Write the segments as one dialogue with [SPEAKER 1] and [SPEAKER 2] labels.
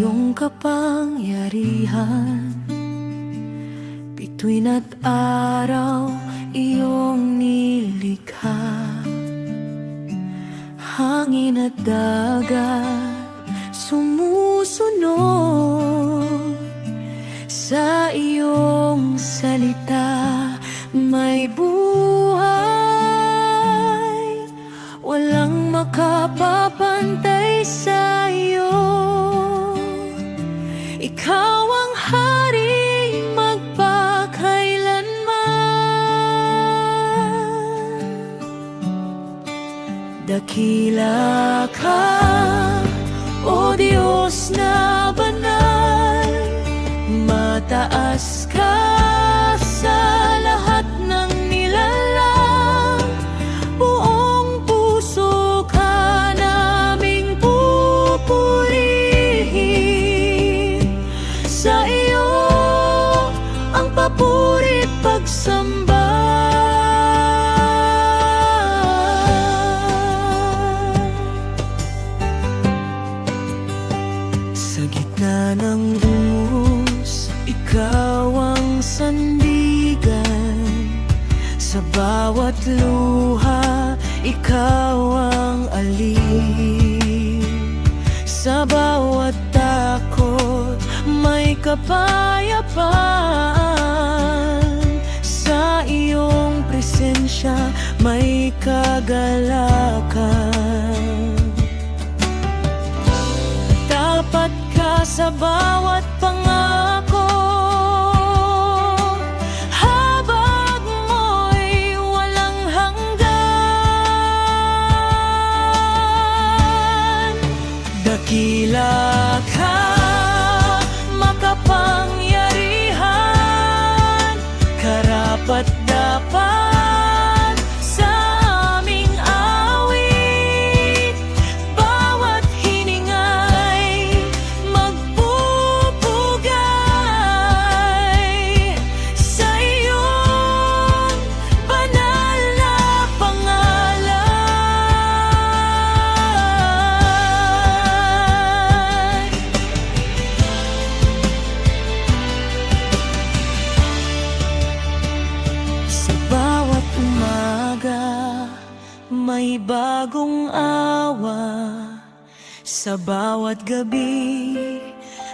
[SPEAKER 1] iyong kapangyarihan. Bituin at araw iyong nilikha, hangin at dagat sumusunod sa iyong salita. May buhay, walang makapapantay sa iyo. Ikaw ang hari magpakailanman. Dakila ka, O Diyos na banal, mataas ka sa lahat ng nilalang. Buong puso ka naming pupurihin. Sa iyo ang papuri't pagsamba. Sa gitna ng dungos, ikaw ang sandigan. Sa bawat luha, ikaw ang alin. Sa bawat takot, may kapayapaan. Sa iyong presensya, may kagalakan. Tapat ka sa bawat pangako, habag mo'y walang hanggan. Dakila ka, makapangyarihan, karapat-dapat sa aming awit. Bawat hiningay magpupugay sa iyong banal na pangalan. Sa bawat umaga, may bagong awa. Sa bawat gabi,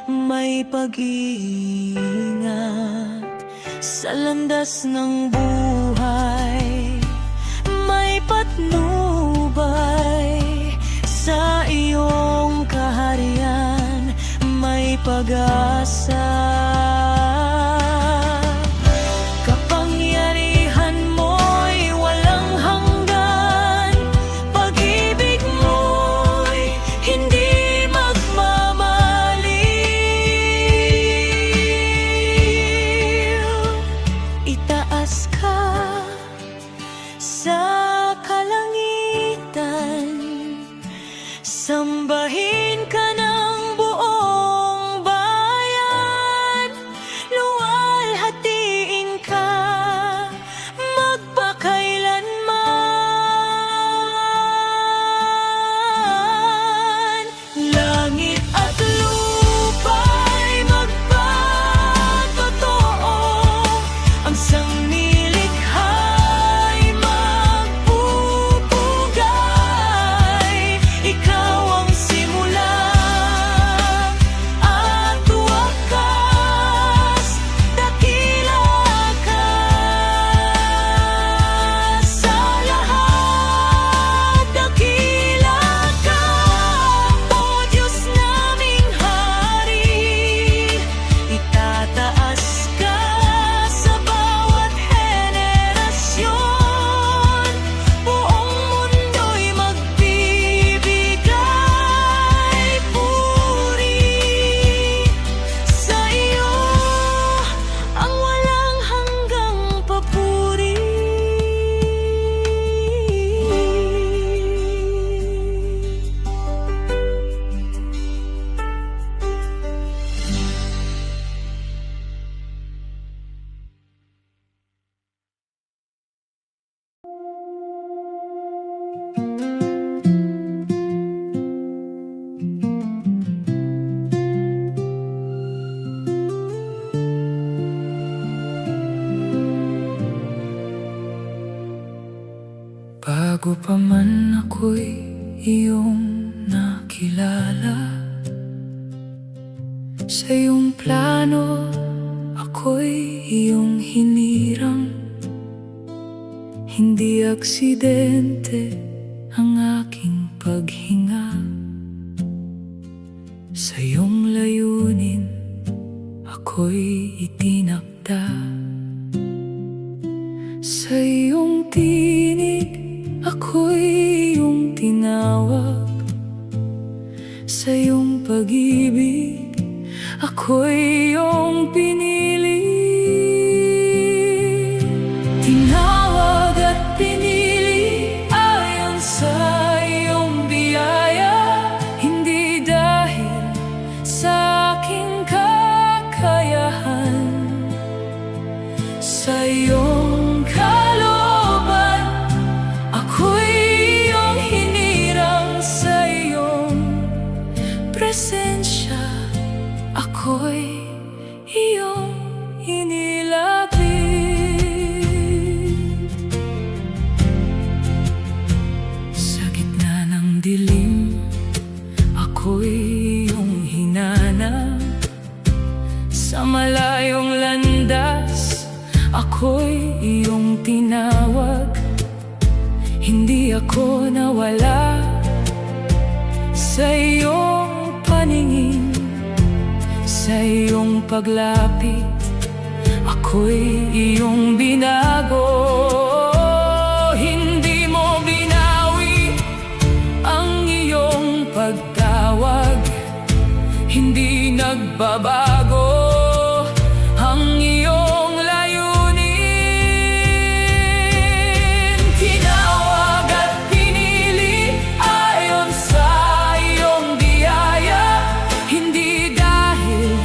[SPEAKER 1] may pag-iingat. Sa landas ng buhay, may patnubay. Sa iyong kaharian, may pag-asa. Kapangyarihan mo'y walang hanggan. Pag-ibig mo'y hindi magmamaliw. Itaas ka sa kalangitan, sambahin ka ng buong bayan. Bago pa man ako'y iyong nakilala, sa iyong plano ako'y iyong hinirang. Hindi aksidente ang aking paghinga, sa iyong layunin ako'y itinakda. Sa iyong tinig ako'y iyong tinawag, sa iyong pag-ibig ako'y iyong pinili. Tinawag at pinili ayon sa iyong biyaya, hindi dahil sa aking kakayahan. Sa iyong kalooban ako'y iyong hinirang, sa iyong presensya ako'y iyong inilapit. Sa gitna ng dilim ako'y iyong hinanap, sa malayong landas ako'y iyong tinawag. Hindi ako nawala sa iyong paningin, sa iyong paglapit ako'y iyong binago. Hindi mo binawi ang iyong pagtawag, hindi nagbabago ang iyong layunin. Tinawag at pinili ayon sa iyong biyaya, hindi dahil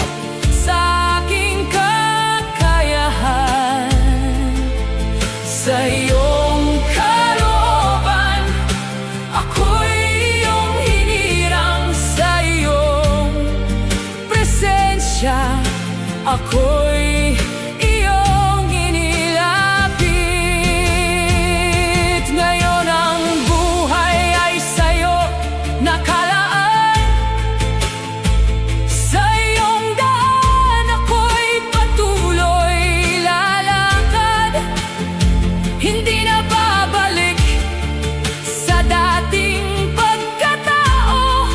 [SPEAKER 1] sa aking kakayahan. Sa iyong kalooban ako'y iyong hinirang, sa iyong presensya ako'y iyong inilapit. Ngayon ang buhay ay sa'yo nakalaan, sa iyong daan ako'y patuloy lalakad. Hindi na babalik sa dating pagkatao,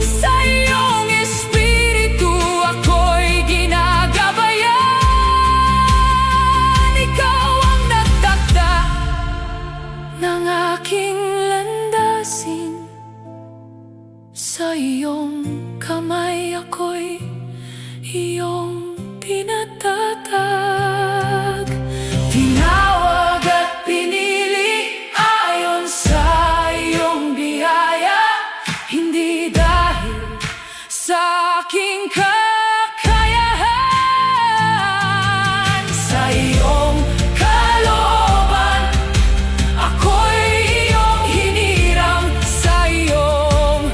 [SPEAKER 1] sa iyong espiritu ako'y ginagabayan. Ikaw ang nagtakda ng aking landasin, sa iyong kamay ako'y iyong tinatatag. Tinawag at pinili ayon sa iyong biyaya, hindi dahil sa aking kakayahan. Sa iyong kalooban ako'y iyong hinirang, sa iyong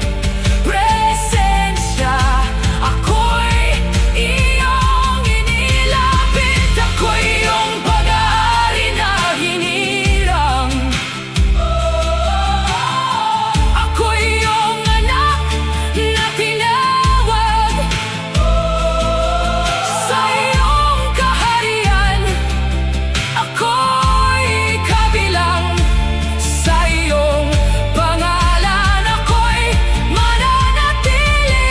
[SPEAKER 1] presensya ako'y iyong inilapit. Ako'y iyong pag-aari na hinirang, ako'y iyong anak na tinawag. Sa iyong kaharian ako'y kabilang, sa iyong pangalan ako'y mananatili.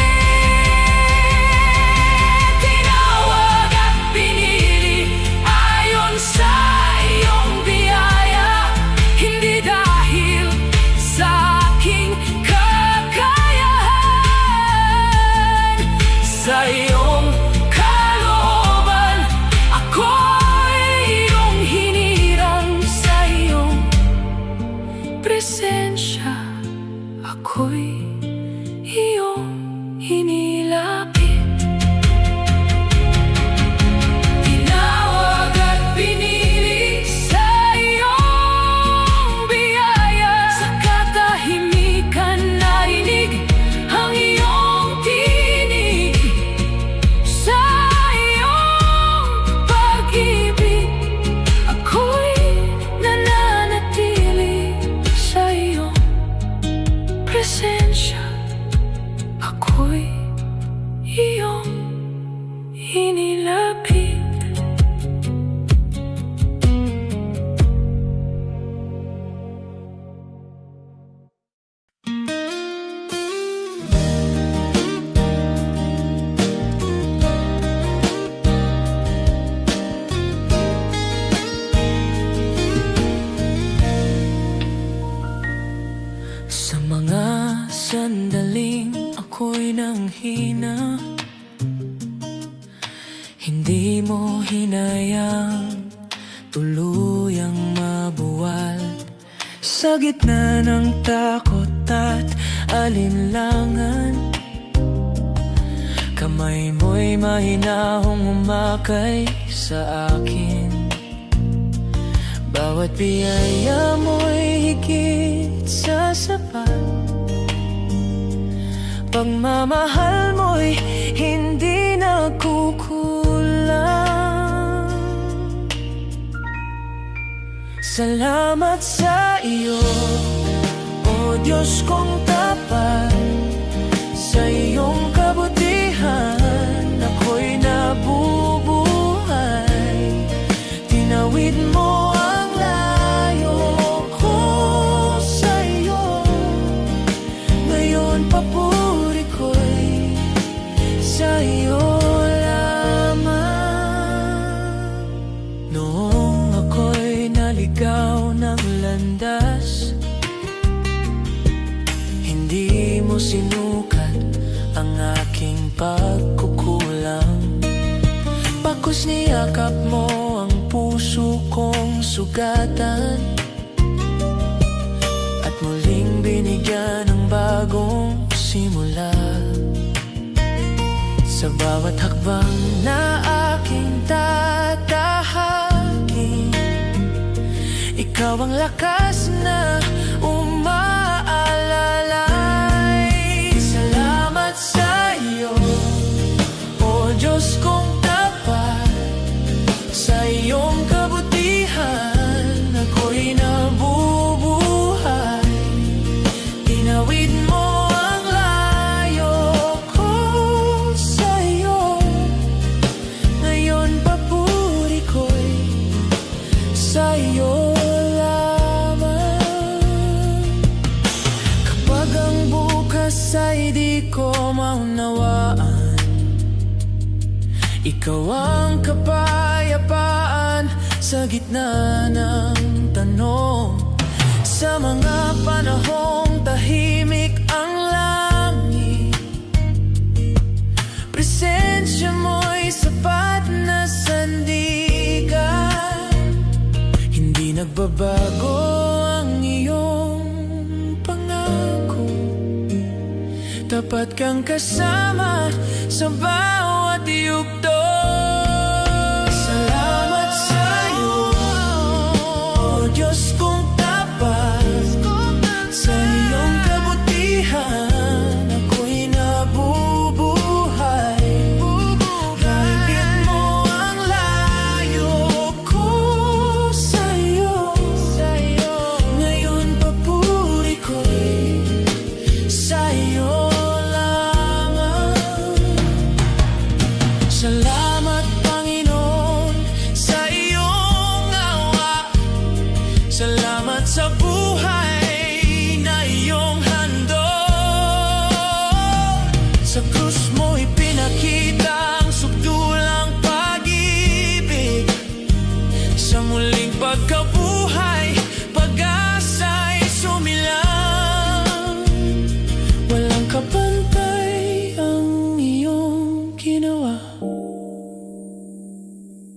[SPEAKER 1] Tinawag at pinili ayon sa iyong biyaya, hindi dahil sa aking kakayahan. Sa iyong kalooban ako'y iyong hinirang, sa iyong presensya ako'y iyong inilapit. Tinawag at pinili sa iyong biyaya, sa katahimikan narinig ang iyong tinig. iyong inilapit.
[SPEAKER 2] Sa mga sandaling ako'y nanghina, hindi mo hinayang tuluyang mabuwal. Sa gitna ng takot at alinlangan, kamay mo'y mahinahong umakay sa akin. Bawat biyaya mo'y higit sa sapat. Pagmamahal mo'y hindi nagkukulang. Salamat sa iyo, O Diyos kong tapat. Sa iyong kabutihan ako'y nabubuhay. Tinawid mo ang layo ko sa iyo. Ngayon papuri ko'y sa iyo lamang. Noong ako'y naligaw ng landas, hindi mo sinukat ang aking pagkukulang. Bakos niyakap mo ang puso kong sugatan, at muling binigyan ng bagong simula. Sa bawat hakbang na aking tatahakin, ikaw ang lakas na umaalalay. Salamat sa iyo, O Diyos kong tapat. Sa iyong kabutihan ako'y nabubuhay. Tinawid mo ang layo ko sa iyo. Ngayon papuri ko'y sa iyo lamang. Kapag ang bukas ay di ko maunawaan, ikaw ang kapayapaan sa gitna ng tanong. Sa mga panahong tahimik ang langit, presensya mo'y sapat na sandigan. Hindi nagbabago ang iyong pangako, tapat kang kasama sa bawat yugto. Salamat sa iyo, O Diyos kong tapat. Sa iyong kabutihan ako'y nabubuhay. Kahit mo ang layo ko sa iyo. Ngayon papuri ko'y sa iyo lamang. Salamat Panginoon sa iyong awa. Salamat sa buhay na iyong handog. Sa krus mo'y pinakita ang sukdulang pag-ibig. Sa muling pagkabuhay, pag-asa'y sumilang. Walang kapantay ang iyong ginawa.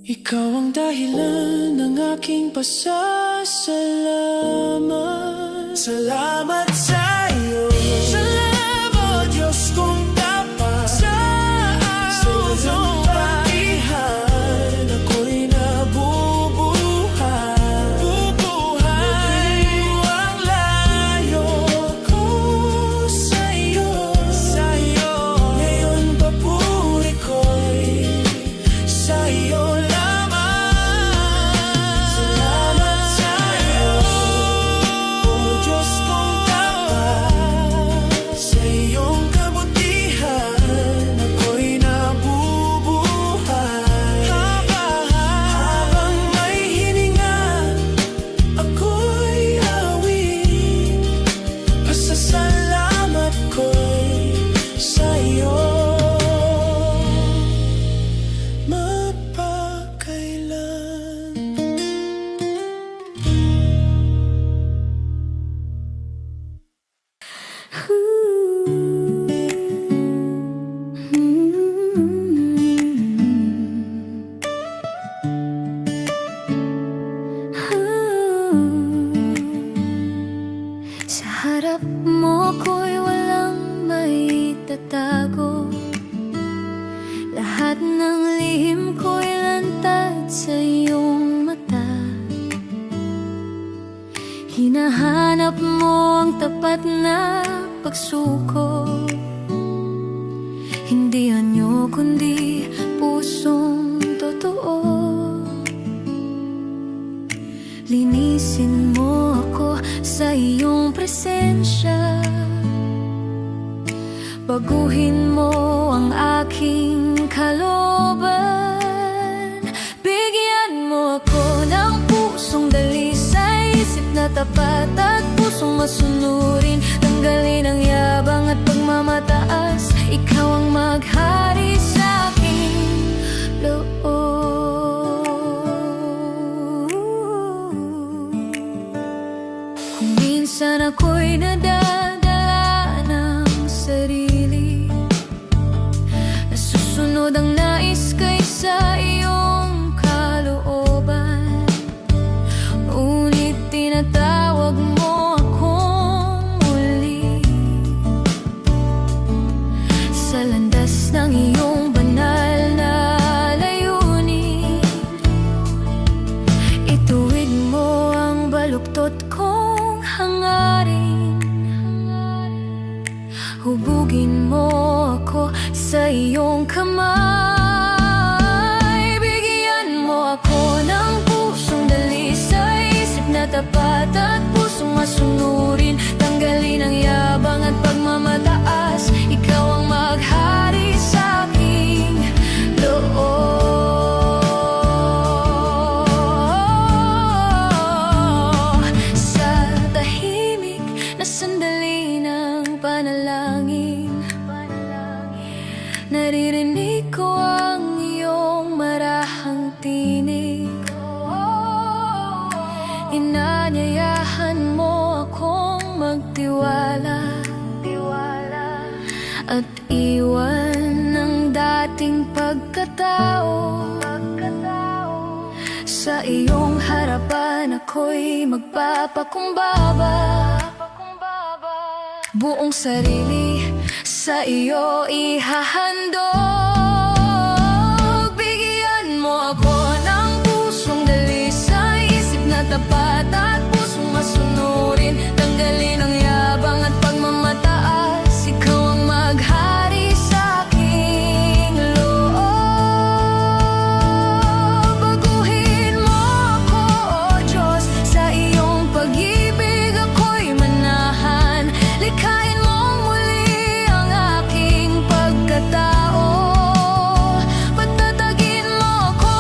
[SPEAKER 2] Ikaw ang dahilan ng aking pasasalamat. Salamat sa iyo, salamat, Diyos kong tapat. Sa iyong patihan ako'y nabubuhay. Nabubuhay ang layo ko sa iyo. Ngayon papuri ko'y sa iyo lamang. Salamat sa iyo, O Diyos kong tapat.
[SPEAKER 1] Lahat ng lihim ko'y lantad sa iyong mata. Hinahanap mo ang tapat na pagsuko. Hindi anyo kundi pusong totoo. Linisin mo ako sa iyong presensya. Baguhin mo ang aking kalooban. Bigyan mo ako ng pusong dalisay, isip na tapat at pusong masunurin. Tanggalin ang yabang at pagmamataas. Ikaw ang maghari sa aking loob. Kung minsan ako'y nadadala ng sarili, nasusunod ang nais kaysa iyong kalooban, ngunit tinatawag mo akong muli sa landas ng iyong banal na layunin. Ituwid mo ang baluktot kong hangarin. Hubugin mo ako sa iyong kamay. Bigyan mo ako ng pusong dalisay, isip na tapat at pusong masunurin. Tanggalin ang yabang at pagmamataas. Ikaw ang maghari sa aking loob. Sa tahimik na sandali ng panalangin, naririnig ko ang iyong marahang tinig. Inanyayahan mo akong magtiwala at iwan ng dating pagkatao. Sa iyong harapan ako'y magpapakumbaba. Buong sarili sa iyo ihahandog. Bigyan mo ako ng pusong dalisay, isip na tapat at pusong masunurin. Tanggalin ang yabang at pagmamataas. Ikaw ang maghari sa aking loob. Baguhin mo ako, O Diyos, sa iyong pag-ibig ako'y manahan. Likhain mong muli ang aking pagkatao. Patatagin mo ako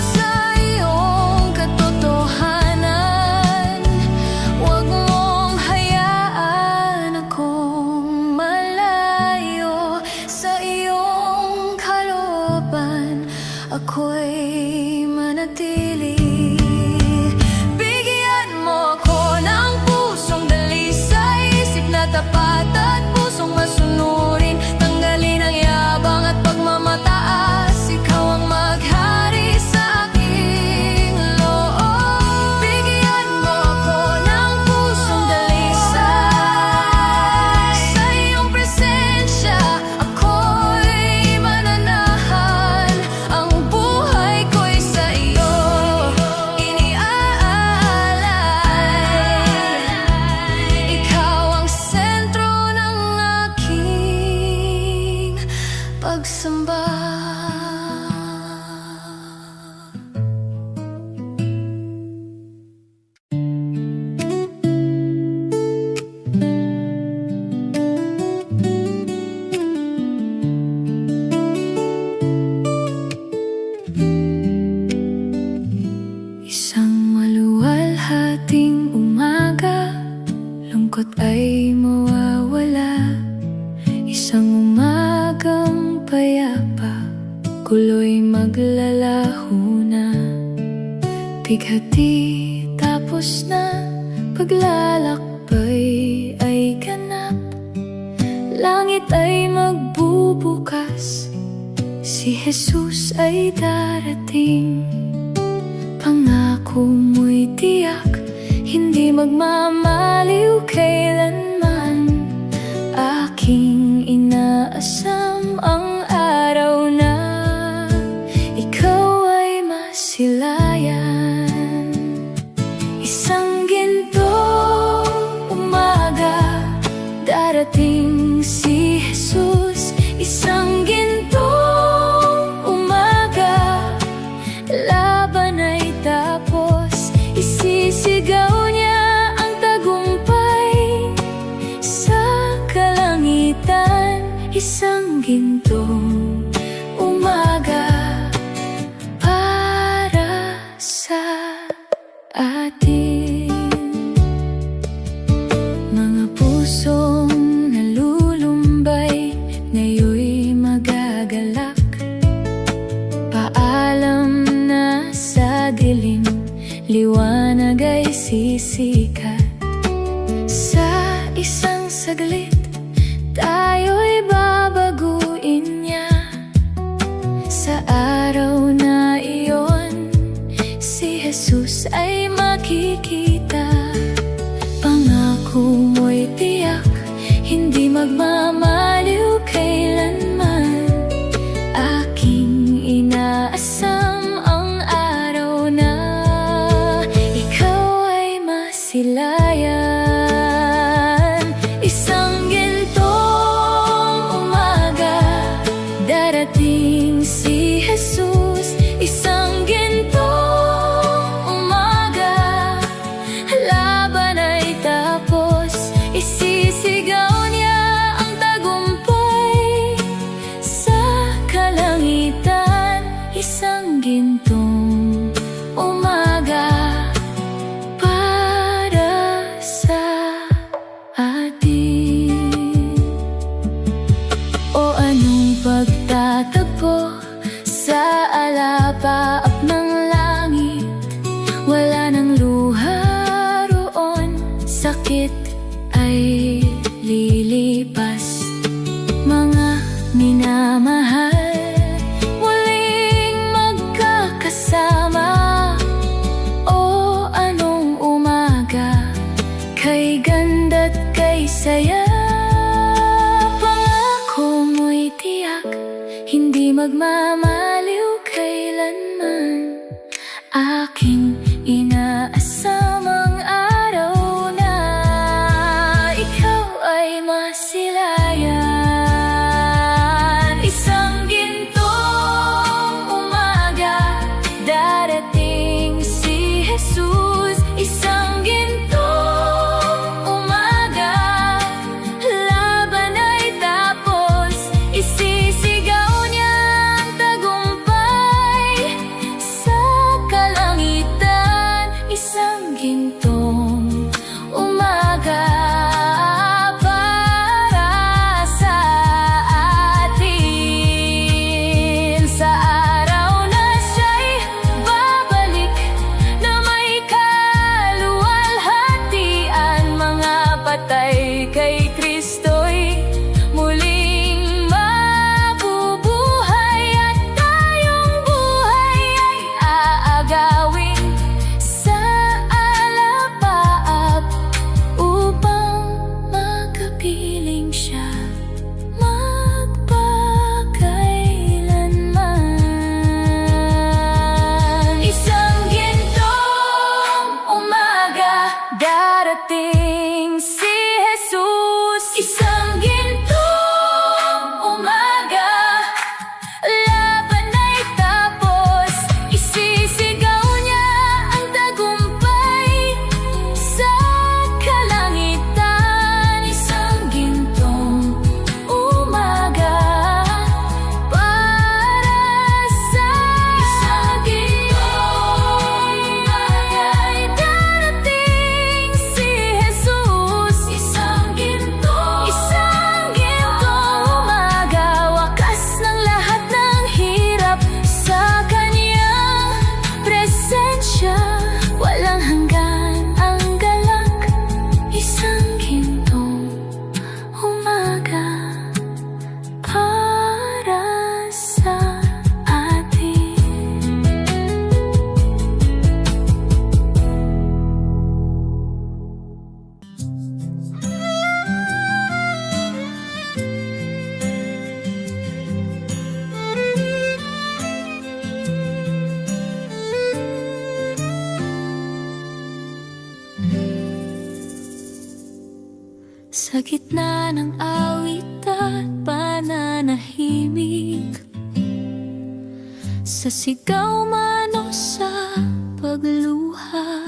[SPEAKER 1] sa iyong katotohanan. Huwag mong hayaan akong malayo sa iyong kalooban. Ako'y manatili. Bigyan mo ako ng pusong dalisay, isip na tapat at pusong masunurin. Tanggalin ang yabang at pagmamataas. Ikaw ang maghari sa aking loob. Bigyan mo ako ng pusong dalisay, sa iyong presensya ako'y mananahan. Ang buhay ko'y sa iyo iniaalay. Ikaw ang sentro ng aking pagsamba. Isang maluwalhating umaga, lungkot ay mawawala. Isang umagang payapa, gulo'y maglalaho na. Bighati tapos na, paglalakbay ay ganap. Langit ay magbubukas, si Jesus ay darating. Pangako mo'y tiyak, hindi magmamaliw kailanman. Aking inaasam ang araw na sisikat. Sa isang saglit, tayo'y babaguin niya. Sa araw na iyon, si Jesus ay makikita. Pangako mo'y tiyak, hindi magmamaliw kailanman. Aking inaasam ang araw na ikaw ay masilayan. Isang gintong umaga, darating si Jesus. Isang gintong umaga, laban ay tapos. Isisigaw niya ang tagumpay sa kalangitan. Isang gintong umaga para sa atin. O anong pagtatagpo sa alapaap ng langit? Wala nang luha roon, sakit ay lilipas. Mga minamahal, muling magkakasama. O anong umaga, kay ganda't kay saya. Pangako mo'y tiyak, hindi magmamaliw kailanman. Aking inaasam ang araw na ikaw ay masilayan. Isang gintong umaga, darating si Jesus. Isang gintong umaga, laban ay tapos. Isisigaw niya ang tagumpay sa kalangitan. Isang gintong umaga para sa atin. Sa araw na siya'y babalik, na may kaluwalhatian. Mga patay kay Kristo'y muling mabubuhay, at tayong buhay ay aagawin sa alapaap upang makapiling siya magpakailanman. Isang gintong umaga, darating si Jesus. Isang gintong umaga, laban ay tapos. Isisigaw niya ang tagumpay sa kalangitan. Isang gintong umaga para sa isang gintong umaga, darating si Jesus. Isang gintong umaga, wakas ng lahat ng hirap sa kanyang presensya. Walang hanggan ang galak. Isang gintong umaga para sa atin. Sa gitna ng awit at pananahimik, sa sigaw man o sa pagluha,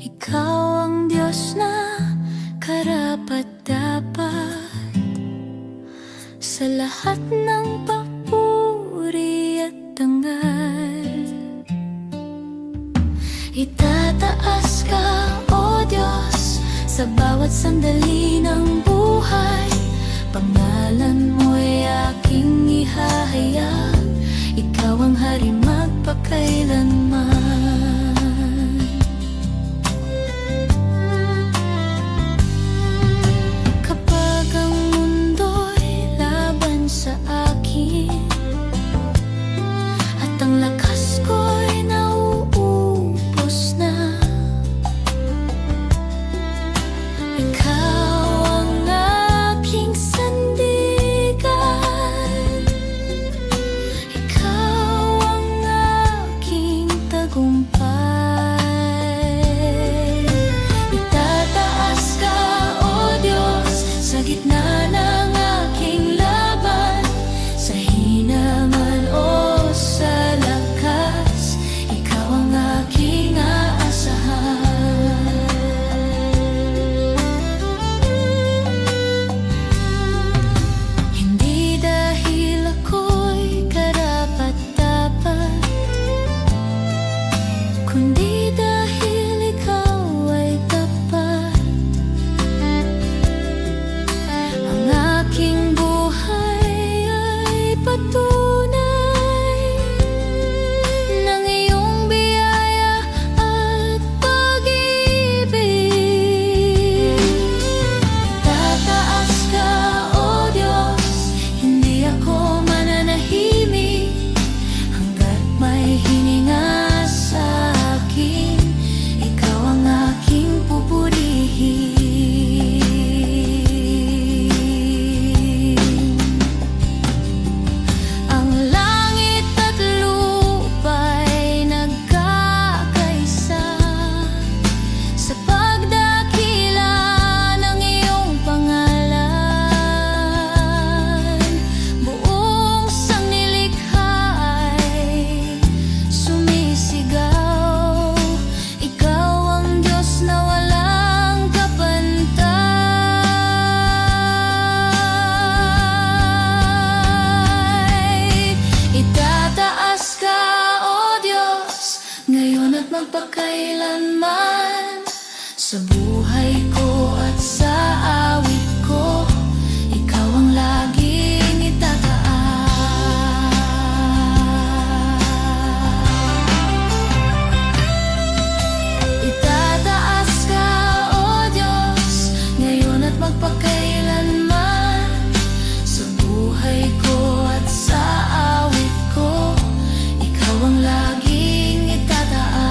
[SPEAKER 1] ikaw ang Diyos na karapat-dapat. Sa lahat ng papuri at dangal, itataas ka, O Diyos, sa bawat sandali ng buhay. Pangalan mo'y aking ihahayag, ikaw ang hari magpakailanman. magpakailanman. Sa buhay ko at sa awit ko, ikaw ang laging itataas. Itataas ka, O Diyos, ngayon at magpakailanman. Sa buhay ko at sa awit ko, ikaw ang laging itataas.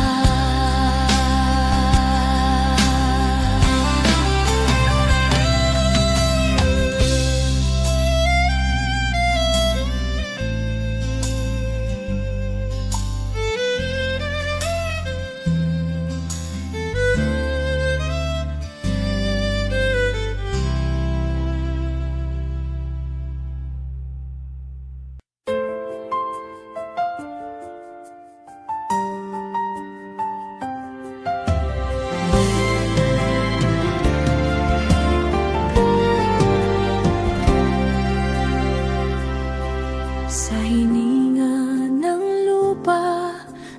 [SPEAKER 1] Sa hininga ng lupa,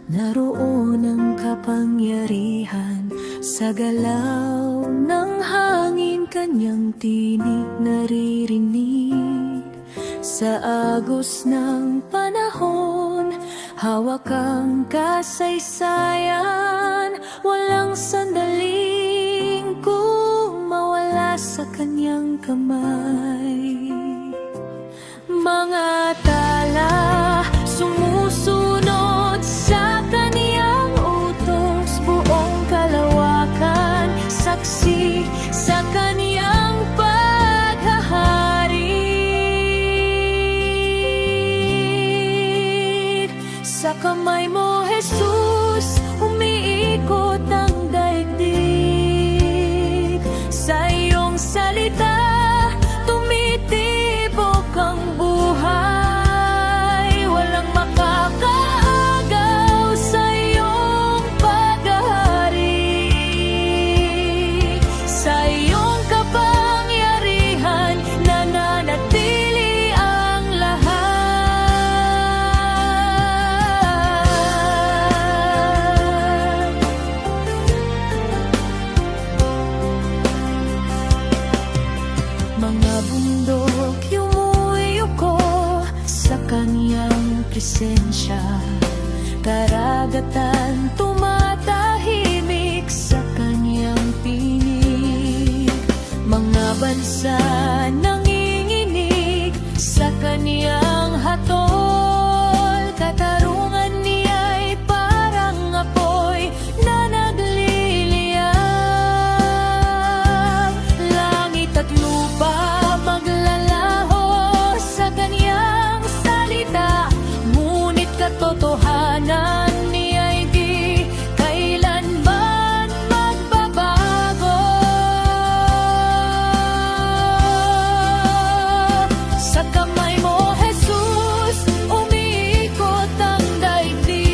[SPEAKER 1] naroon ang kapangyarihan. Sa galaw ng hangin, kanyang tinig naririnig. Sa agos ng panahon, hawak ang kasaysayan. Walang sandaling kung mawala sa kanyang kamay. Mga tala sumusunod sa kaniyang utos, buong kalawakan saksi sa kaniyang paghahari. Sa kamay mo, Jesus, umiikot ang daigdig. Sa iyong salita, tumitibok ang buhay. Walang makakaagaw sa iyong paghahari. Sa iyong kapangyarihan, nananatili ang lahat. Mga bundok yumuyuko sa kaniyang presensya. Karagatan tumatahimik sa kaniyang tinig. Mga bansa nanginginig sa kaniyang hatol. Katarungan niya'y parang apoy na nagliliyab. Langit at lupa maglalaho sa kaniyang salita, ngunit katotohanan niya'y di kailanman magbabago. Sa kamay mo, Jesus, umiikot ang daigdig.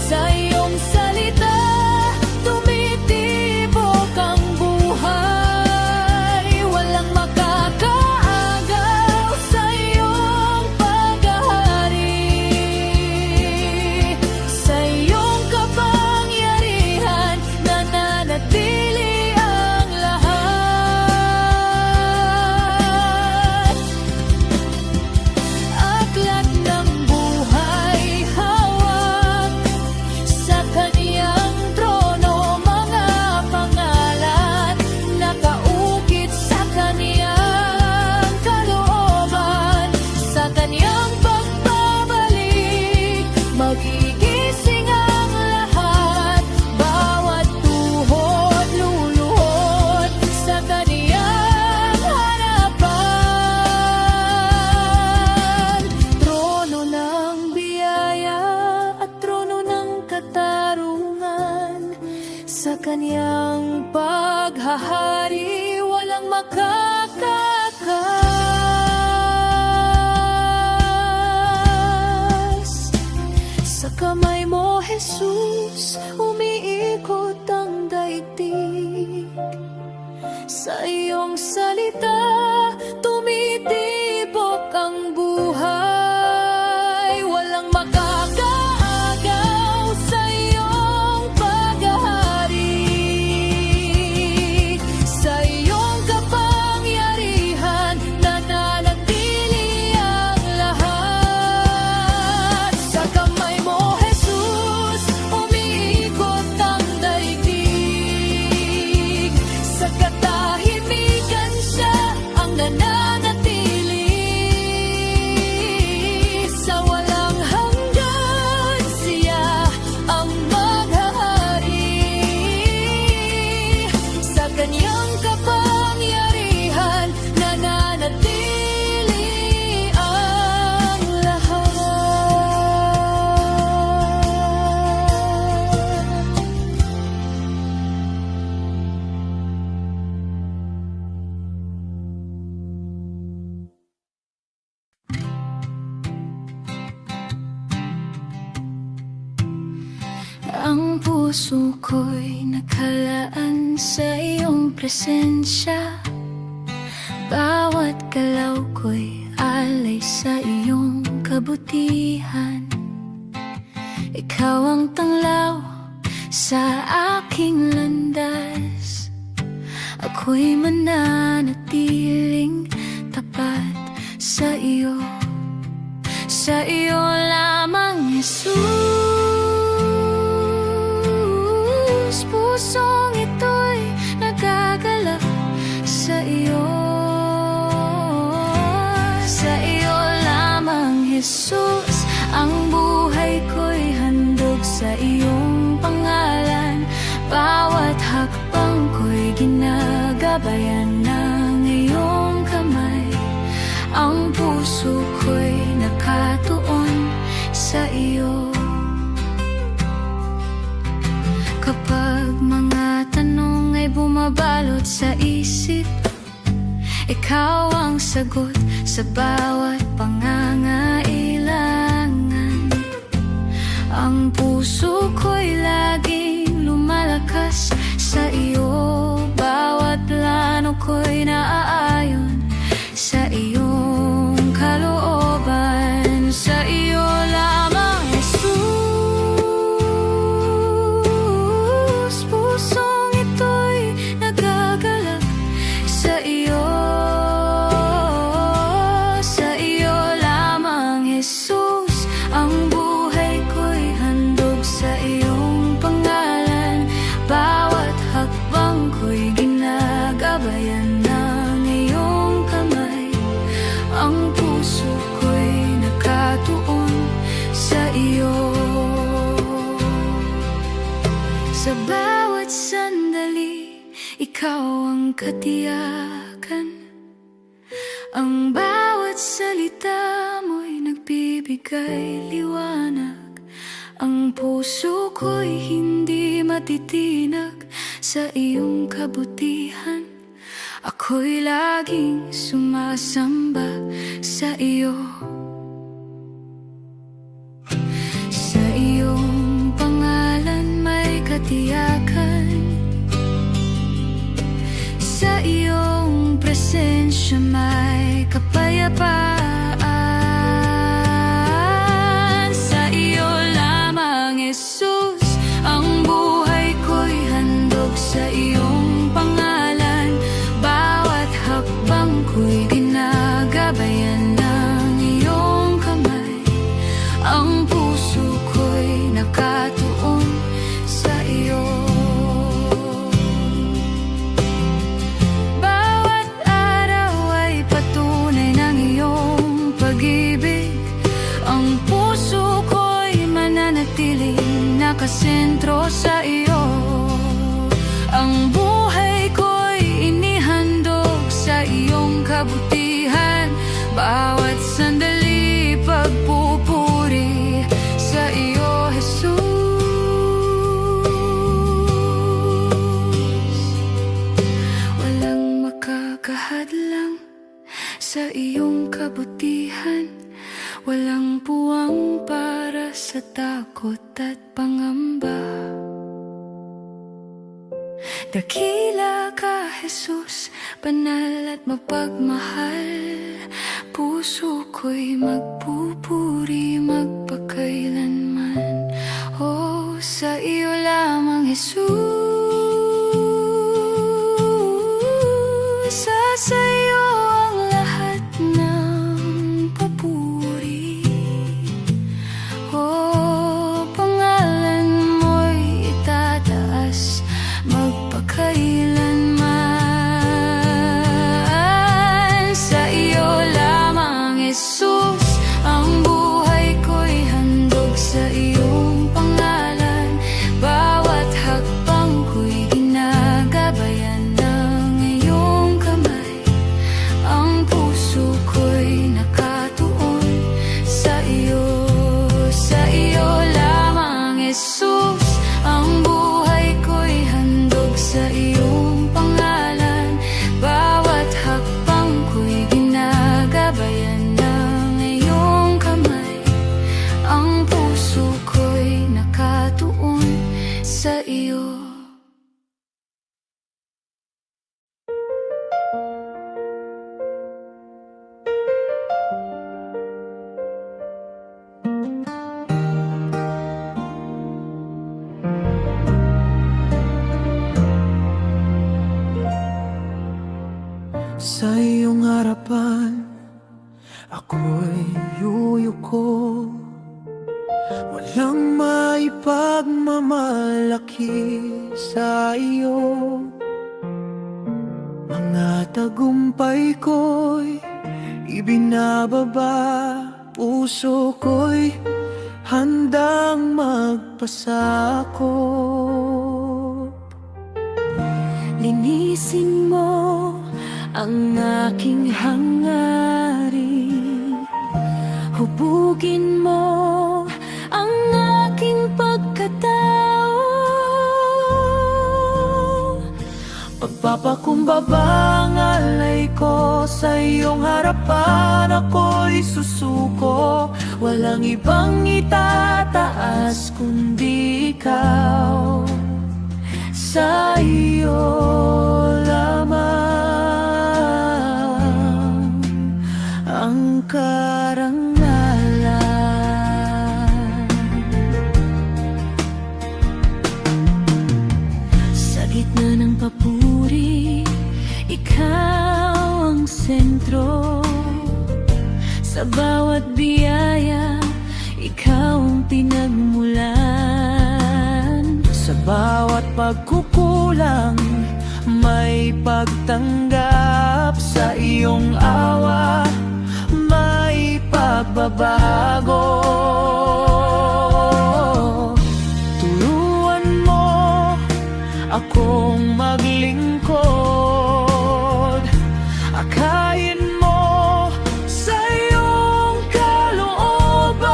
[SPEAKER 1] Sa iyong salita, tumitibok ang buhay. Walang makakaagaw sa iyong paghahari. Sa iyong kapangyarihan, nananatili ang lahat. Aklat ng buhay, hawak sa kaniyang trono. Mga pangalan nakaukit sa kaniyang kalooban. Sa kaniyang pagbabalik, magigising ang lahat. Bawat tuhod luluhod sa kaniyang harapan. Trono ng biyaya at trono ng katarungan. Sa kaniyang paghahari, walang makakakas. Sa kamay mo, Jesus, umiikot ang daigdig. Sa iyong salita, tumitibok ang buhay. Walang makakaagaw sa Ang puso ko'y nakalaan sa iyong presensya. Bawat galaw ko'y alay sa iyong kabutihan. Ikaw ang tanglaw sa aking landas. Ako'y mananatiling tapat sa iyo. Sa iyo lamang, Jesus. Pusong ito'y nagagalak sa iyo. Sa iyo lamang, Jesus. Ang buhay ko'y handog sa iyong pangalan. Bawat hakbang ko'y ginagabayan ng iyong kamay. Ang puso ko'y nakatuon sa iyo. Kapag mga tanong ay bumabalot sa isip, ikaw ang sagot sa bawat pangangailangan. Ang puso ko'y laging lumalakas sa iyo. Bawat plano ko'y naaayon sa iyong kalooban. Sa iyo lamang, Jesus. Pusong ito'y nagagalak sa iyo. Sa iyo lamang, Jesus. Ang buhay ko'y handog sa iyong pangalan. Bawat hakbang ko'y ginagabayan ng iyong kamay. Ang puso ko'y nakatuon sa iyo. Sa bawat sandali, ikaw ang katiyakan. Ang bawat salita mo'y nagbibigay liwanag. Ang puso ko'y hindi matitinag sa iyong kabutihan. Ako'y laging sumasamba sa iyo. Sa iyong pangalan may katiyakan. Sa iyong presensya may kapayapaan. Sa iyo lamang, Jesus. Ang buhay ko'y handog sa iyong pangalan. Bawat hakbang ko'y ginagabayan ng iyong kamay. Ang puso ko'y nakatuon sa iyo. Bawat araw ay patunay ng iyong pag-ibig. Ang puso ko'y mananatiling nakasentro sa iyo. Ang buhay ko'y inihandog sa iyong kabutihan. Bawat sandali pagpupuri sa iyo, Jesus. Walang makakahadlang sa iyong kabutihan. Walang puwang para sa takot at pangamba. Dakila ka, Jesus, banal at mapagmahal. Puso ko'y magpupuri magpakailanman. Oh, sa iyo lamang, Jesus. Sa iyo ang lahat ng papuri. Oh, pangalan mo'y itataas magpakailanman. Sa iyo lamang, Jesus. Ang buhay ko'y handog sa iyong pangalan. Bawat hakbang
[SPEAKER 2] ako'y yuyuko. Walang maipagmamalaki sa iyo. Mga tagumpay ko'y ibinababa, puso ko'y handang magpasakop. Linisin mo ang aking hangarin, hubugin mo ang aking pagkatao. Pagpapakumbabang alay ko sa iyong harapan, ako'y susuko. Walang ibang itataas kundi ikaw. Sa iyo lamang ang karangalan. Sa gitna ng papuri, ikaw ang sentro. Sa bawat biyaya, ikaw ang pinagmulan. Sa bawat pagkukulang, may pagtanggap. Sa iyong awa, may pagbabago. Turuan mo akong maglingkod, akayin mo sa iyong kalooban.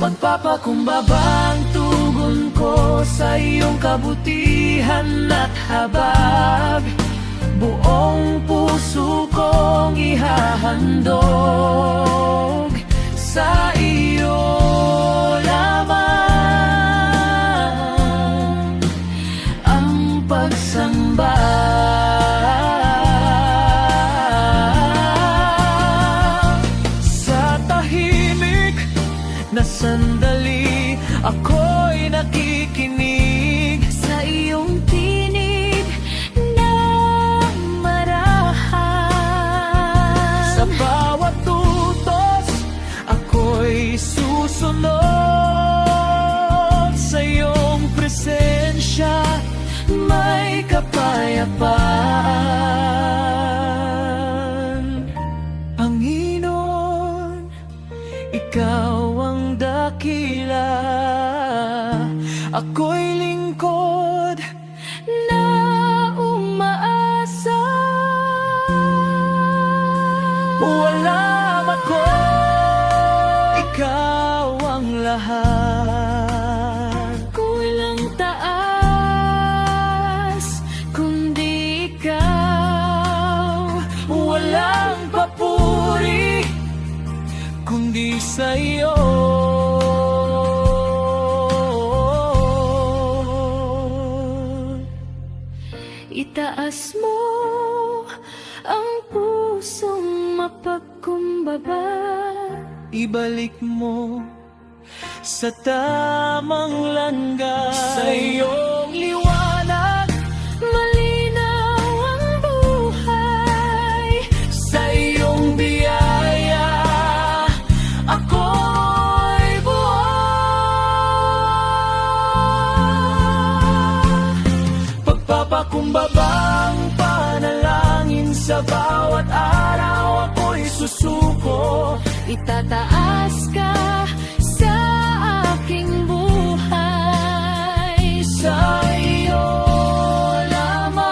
[SPEAKER 2] Pagpapakumbabang tugon ko sa iyong kabutihan at habag. Buong puso kong ihahandog sa iyo lamang ang pagsamba. Sa tahimik na sandali, ako'y nakikinig sa iyong tinig na marahan. Sa bawat tutos, ako'y susunod. Sa iyong presensya, may kapayapaan. Panginoon, ikaw ang dakila, ako'y lingkod na umaasa. Walang ako, ikaw ang lahat. Walang taas, kundi ikaw. Walang papuri, kundi sa iyo. Itaas mo ang pusong mapagkumbaba. Ibalik mo sa tamang landas. Sa iyong liwanag, malinaw ang buhay. Sa iyong biyaya, ako'y buhay. Pagpapakumbabang panalangin sa bawat araw, ako'y susuko. Itataas ka sa aking buhay. Sa iyo lamang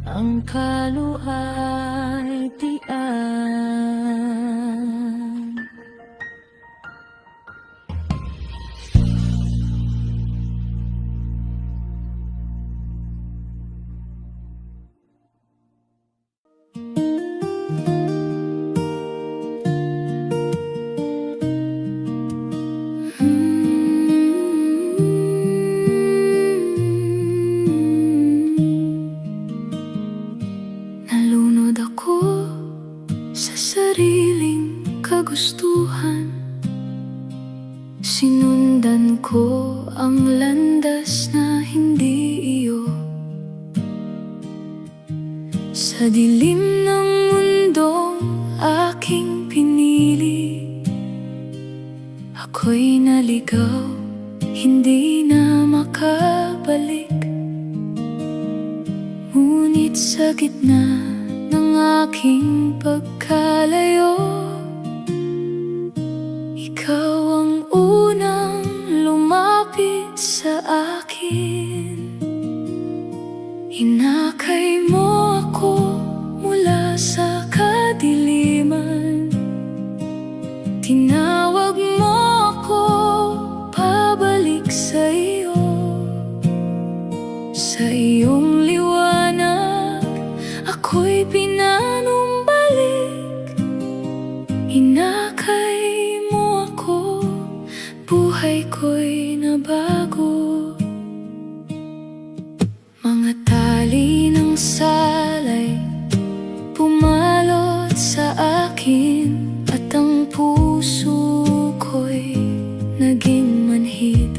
[SPEAKER 2] ang kaluwalhatian. Nalunod ako sa sariling kagustuhan. Sinundan ko ang landas na
[SPEAKER 1] Sa dilim ng mundong aking pinili, ako'y naligaw, hindi na makabalik. Ngunit sa gitna ng aking pagkalayo, ikaw ang unang lumapit sa akin. Inakay mo ako mula sa kadiliman, tinawag mo ako pabalik sa iyo. Sa iyong liwanag, ako'y pinanumbalik. Inakay mo ako, buhay ko'y nabago. Mga tali ng salay pumalot sa akin, at ang puso ko'y naging manhid.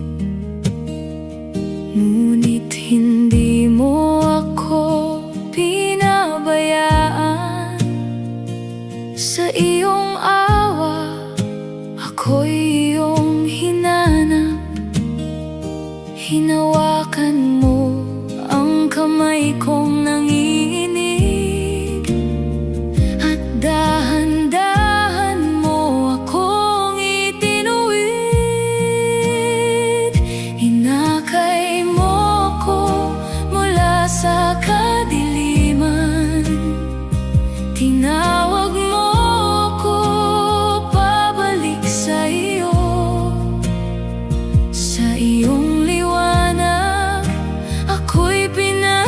[SPEAKER 1] Ngunit hindi mo ako pinabayaan. Sa iyong awa, ako'y iyong hinanap. Hinawakan mo ang kamay kong nanginginig, at dahan-dahan mo akong itinuwid. Inakay mo ako mula sa kadiliman, tinawag mo ako pabalik sa iyo. Sa iyong liwanag, ako'y pinanumbalik.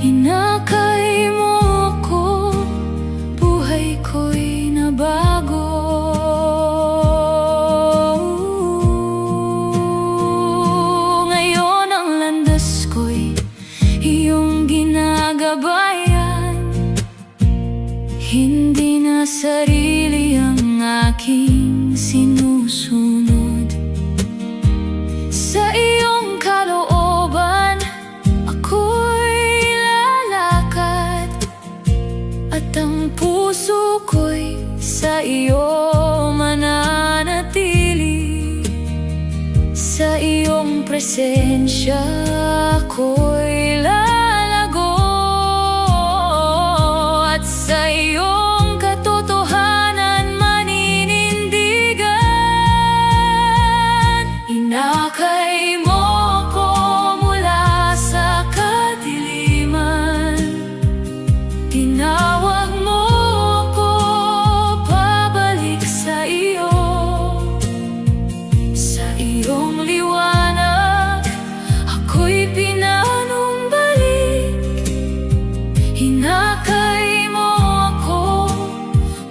[SPEAKER 1] Inakay mo ako, buhay ko'y nabago. Ngayon ang landas ko'y iyong ginagabayan. Hindi na sarili ang aking sinusunod. Sa iyong kalooban, ako'y lalakad, at ang puso ko'y sa iyo mananatili. Sa iyong presensya ako'y lalago, at sa iyong katotohanan maninindigan. Inakay mo ako mula sa kadiliman, tinawag mo ako pabalik sa iyo. Sa iyong liwanag, ako'y pinanumbalik. Hinakay mo ako,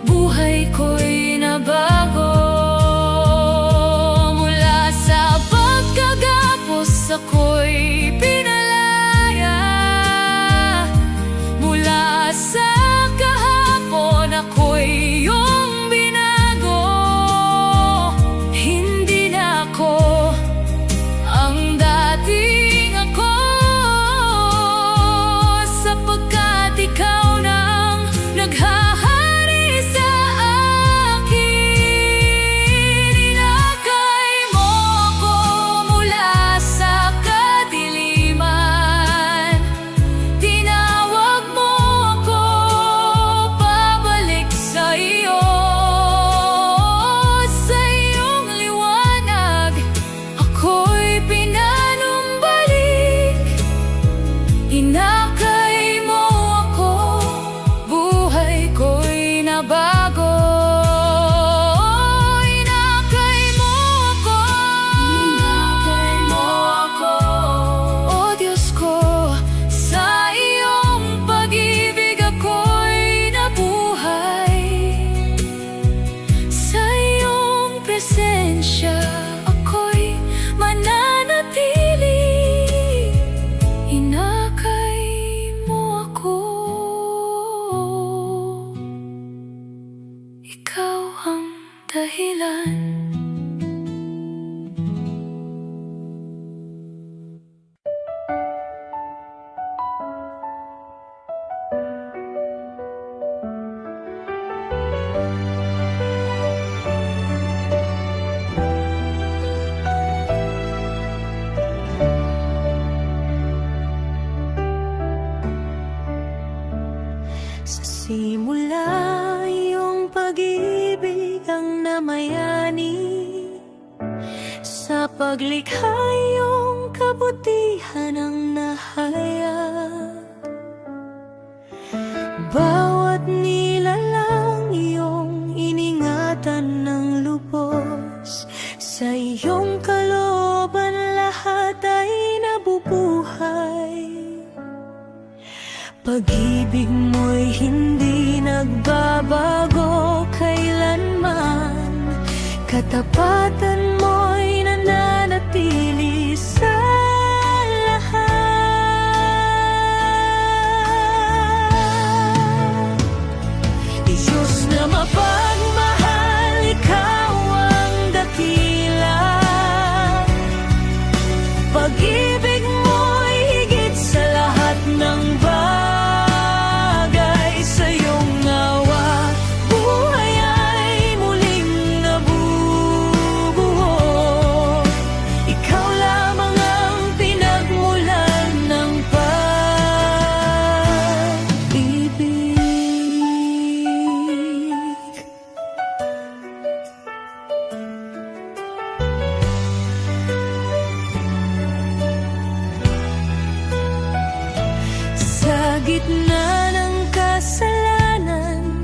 [SPEAKER 1] buhay ko'y nabago. Mula sa pagkakalimutan, paglikha iyong kabutihan ang nahayag. Bawat nilalang iyong iningatan ng lubos, sa iyong kalooban lahat ay nabubuhay. Pag-ibig mo'y hindi nagbabago kailanman, katapatan mo'y nananatili sa lahat. Diyos na mapagmahal, ikaw ang dakila. Pag-ibig mo'y higit sa lahat ng bagay. Sa iyong awa, buhay ay muling nabubuo. Ikaw lamang ang pinagmulan ng pag-ibig. Sa gitna ng kasalanan,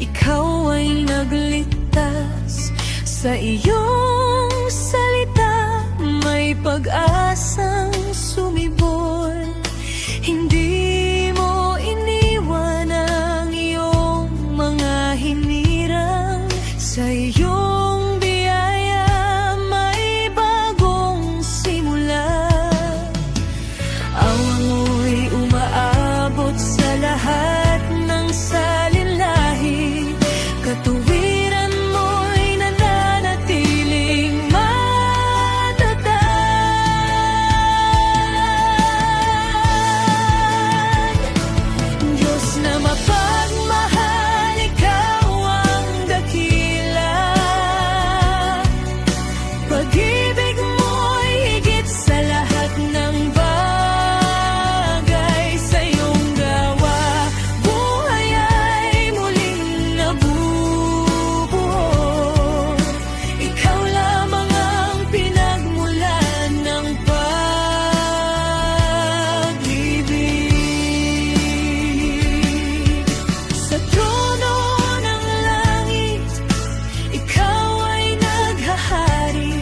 [SPEAKER 1] ikaw ay nagligtas. Sa iyong salita, may pag-asang sumibol. Hindi mo iniwan ang iyong mga hinirang. Sa iyong biyaya, may bagong simula. Awa mo'y umaabot sa lahat ng salinlahi. Katuwiran mo'y nananatiling matatag. Diyos na mapagmahal, ikaw ang dakila. Pag-ibig mo'y higit sa lahat ng bagay. Sa iyong gawa, buhay ay muling nabubuo. Ikaw lamang ang pinagmulan ng pag-ibig. Sa trono ng langit, ikaw ay naghahari.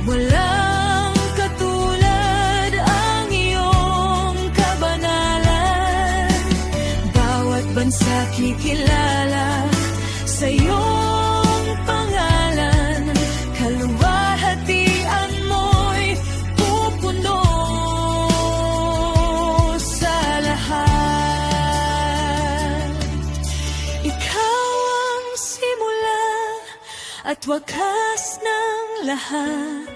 [SPEAKER 1] Walang katulad ang iyong kabanalan. Bawat bansa kikilala sa iyong pangalan. Kaluwalhatian mo'y pupuno sa lahat. Ikaw ang simula at wakas ng lahat.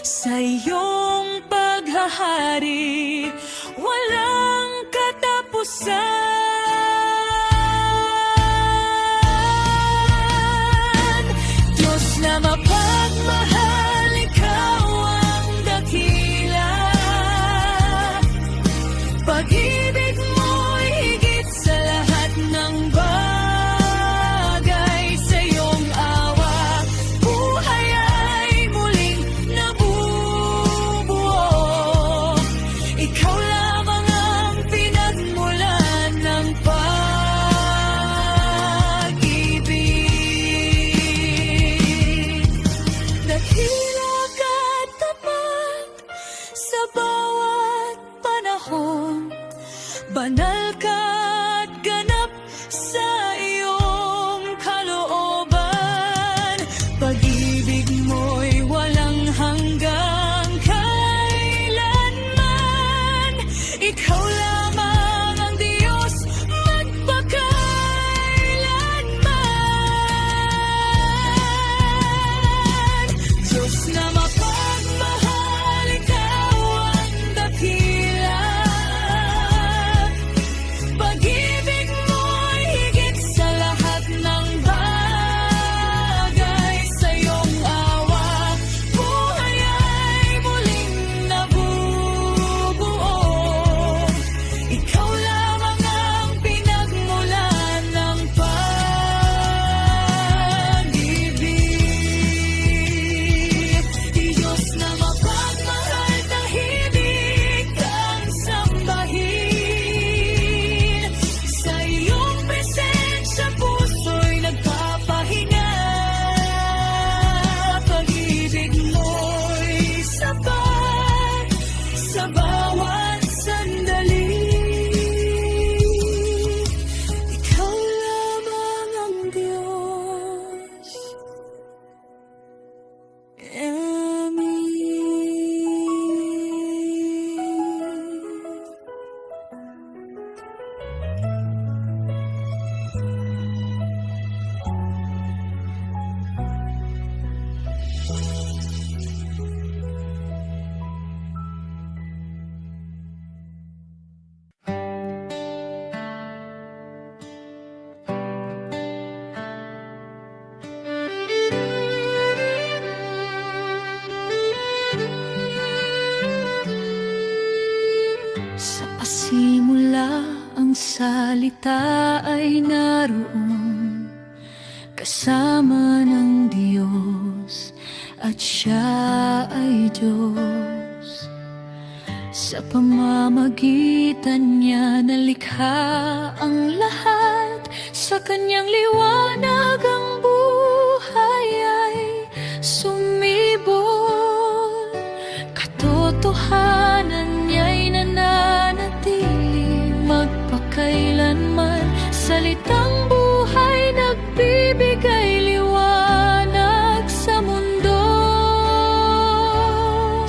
[SPEAKER 1] Sa iyong paghahari, walang katapusan. Diyos na mapagmahal, ikaw ang dakila. Pag-ibig mo'y higit sa lahat ng bagay. Sa iyong awa, buhay ay muling nabubuo. Ikaw lamang ang pinagmulan ng pag-ibig. Dakila. salita ay naroon kasama ng Diyos at siya ay Diyos. Sa pamamagitan niya nalikha ang lahat, sa kanyang liwanag ang buhay ay sumibol. Katotohanan niya'y nananatili magpakailanman, salitang buhay nagbibigay liwanag sa mundo.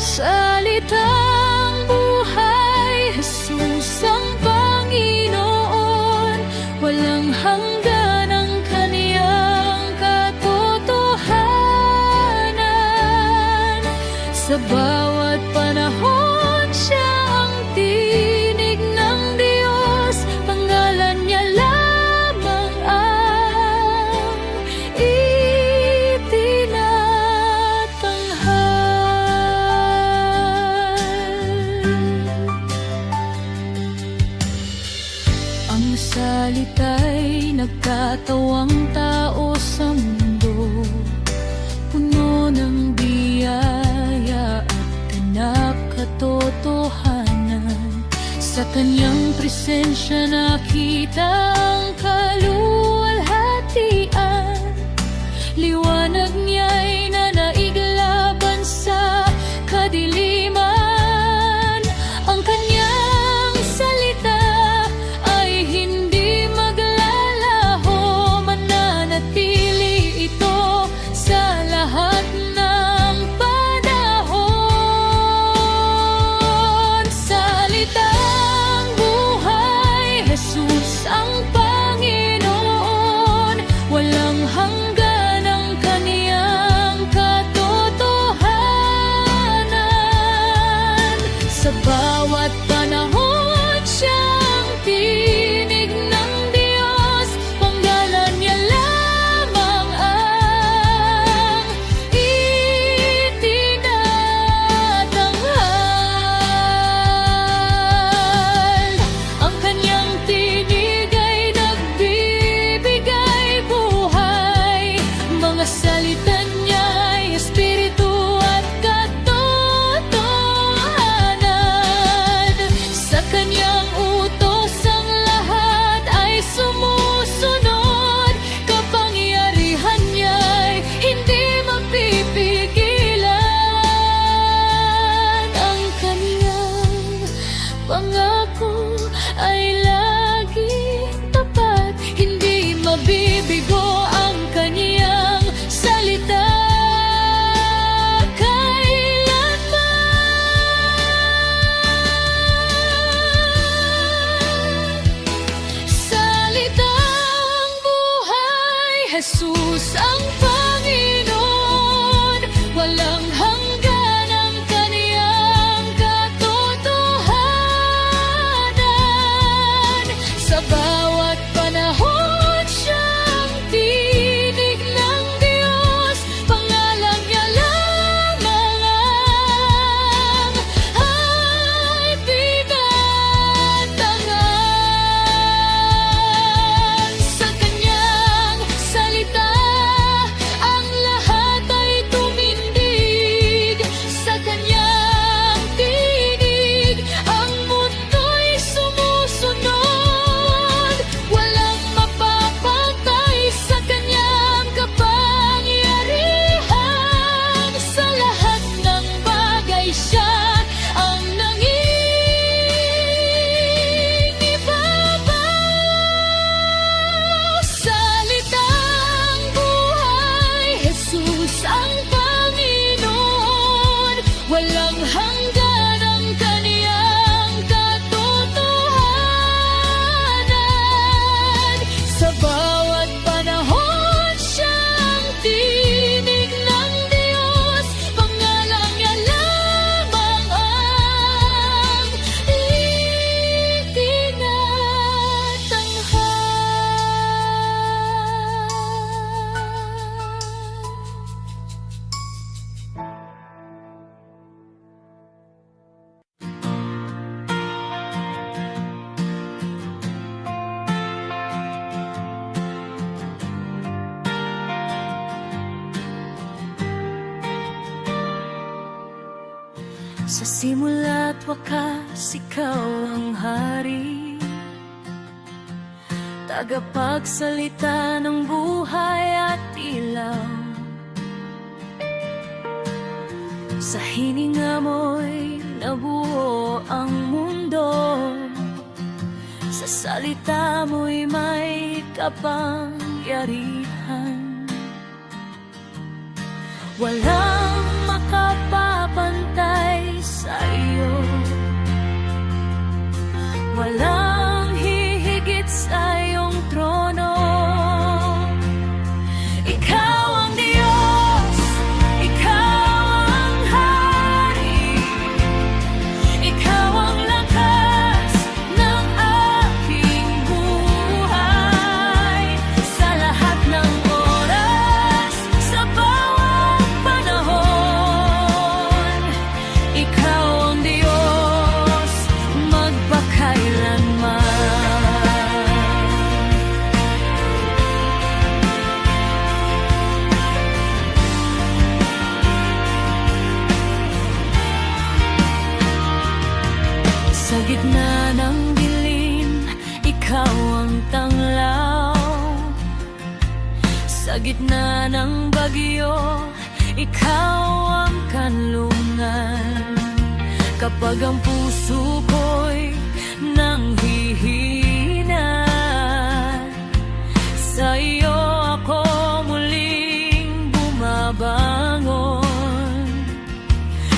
[SPEAKER 1] Salitang buhay, Jesus ang Panginoon, walang hanggan ang kaniyang katotohanan. Sa bawat panahon siya ang tinig ng Diyos, pangalan niya lamang ang itinatanghal. Ang salita'y nagkatawang tao sa mundo, puno ng biyaya at ganap katotohanan. Sa kanyang presensya nakita ang kaluwalhatian, liwanag niya'y nanaig laban sa kadiliman. Ang kanyang salita ay hindi maglalaho, mananatili ito sa lahat ng panahon. Salitang buhay, Jesus ang Panginoon, walang hanggan ang kaniyang katotohanan. Sa bawat panahon siyang tinig ng Diyos, panggalan niya lamang ang itinatanghal. Ang kanyang tinig ay nagbibigay buhay, mga salita niya'y espiritu at katotohanan. Sa kanyang utos ang lahat ay sumusunod, kapangyarihan niya'y hindi mapipigilan. Ang kanyang pangako ay laging tapat, hindi mabibigo ang kanyang salita kailanman. Salitang buhay, Jesus ang Panginoon, walang hanggan ang kaniyang katotohanan. Sa bawat panahon siyang tinig ng Diyos, pangalan niya lamang ang itinatanghal. Sa kanyang salita ang lahat ay tumindig, sa kanyang tinig ang mundo'y sumusunod. Walang mapapatay sa kanyang kapangyarihan, sa lahat ng bagay siya ang nangingibabaw. Salitang buhay, Jesus ang Panginoon, walang hanggan ang kaniyang katotohanan. Sa bawat panahon siyang tinig ng Diyos, pangalan niya lamang ang itinatanghal. Sa simula't wakas, ikaw ang hari, tagapagsalita ng buhay at ilaw. Sa hininga mo'y nabuo ang mundo, sa salita mo'y may kapangyarihan. Walang makapapantay sa iyo, walang hihigit sa iyong trono. Ikaw ang Diyos, ikaw ang hari, ikaw ang lakas ng aking buhay. Sa lahat ng oras, sa bawat panahon, ikaw ang Diyos magpakailanman. Sa gitna ng dilim, ikaw ang tanglaw. Sa gitna ng bagyo, ikaw ang kanlungan. Kapag ang puso ko'y nanghihina, sa iyo ako muling bumabangon.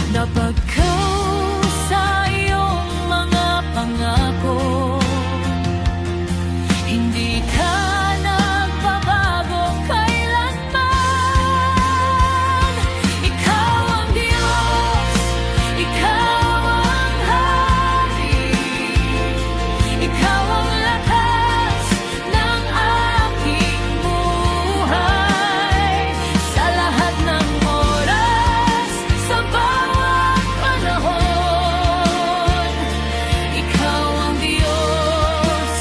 [SPEAKER 1] Napagkaw sa iyong mga pangako, hindi ka nagbabago kailanman. Ikaw ang Diyos, ikaw ang hari, ikaw ang lakas ng aking buhay. Sa lahat ng oras, sa bawat panahon, ikaw ang Diyos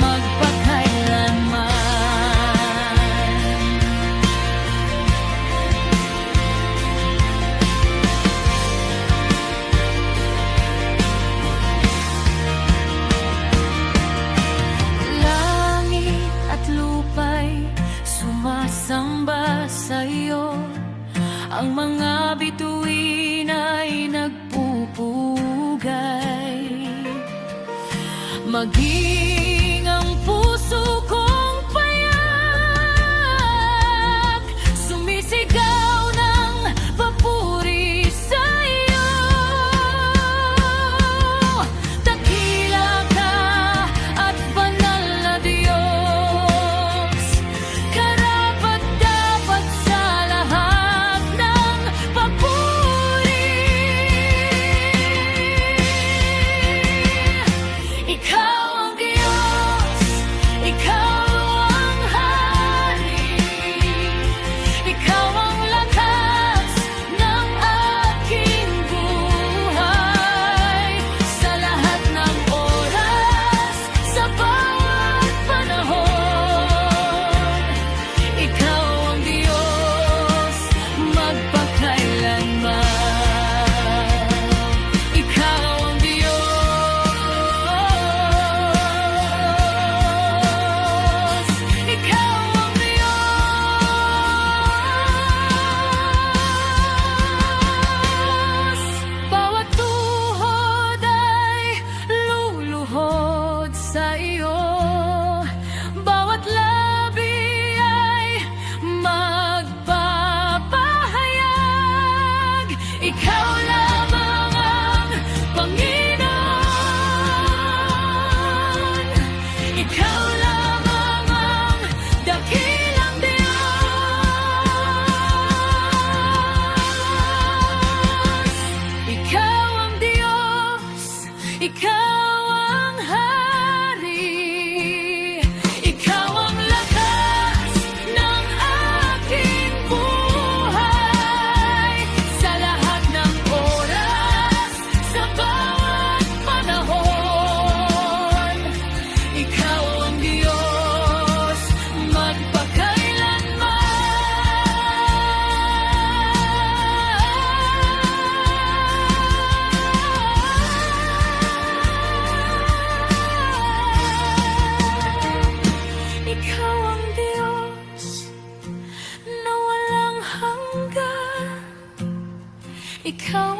[SPEAKER 1] magpakailanman. Langit at lupa'y sumasamba sa iyo, ang mga bituin ay nagpupugay. Maging ang puso kong payak, sumisigaw ng papuri sa iyo. Dakila ka at banal na Diyos, karapat-dapat sa lahat ng papuri. Ikaw ang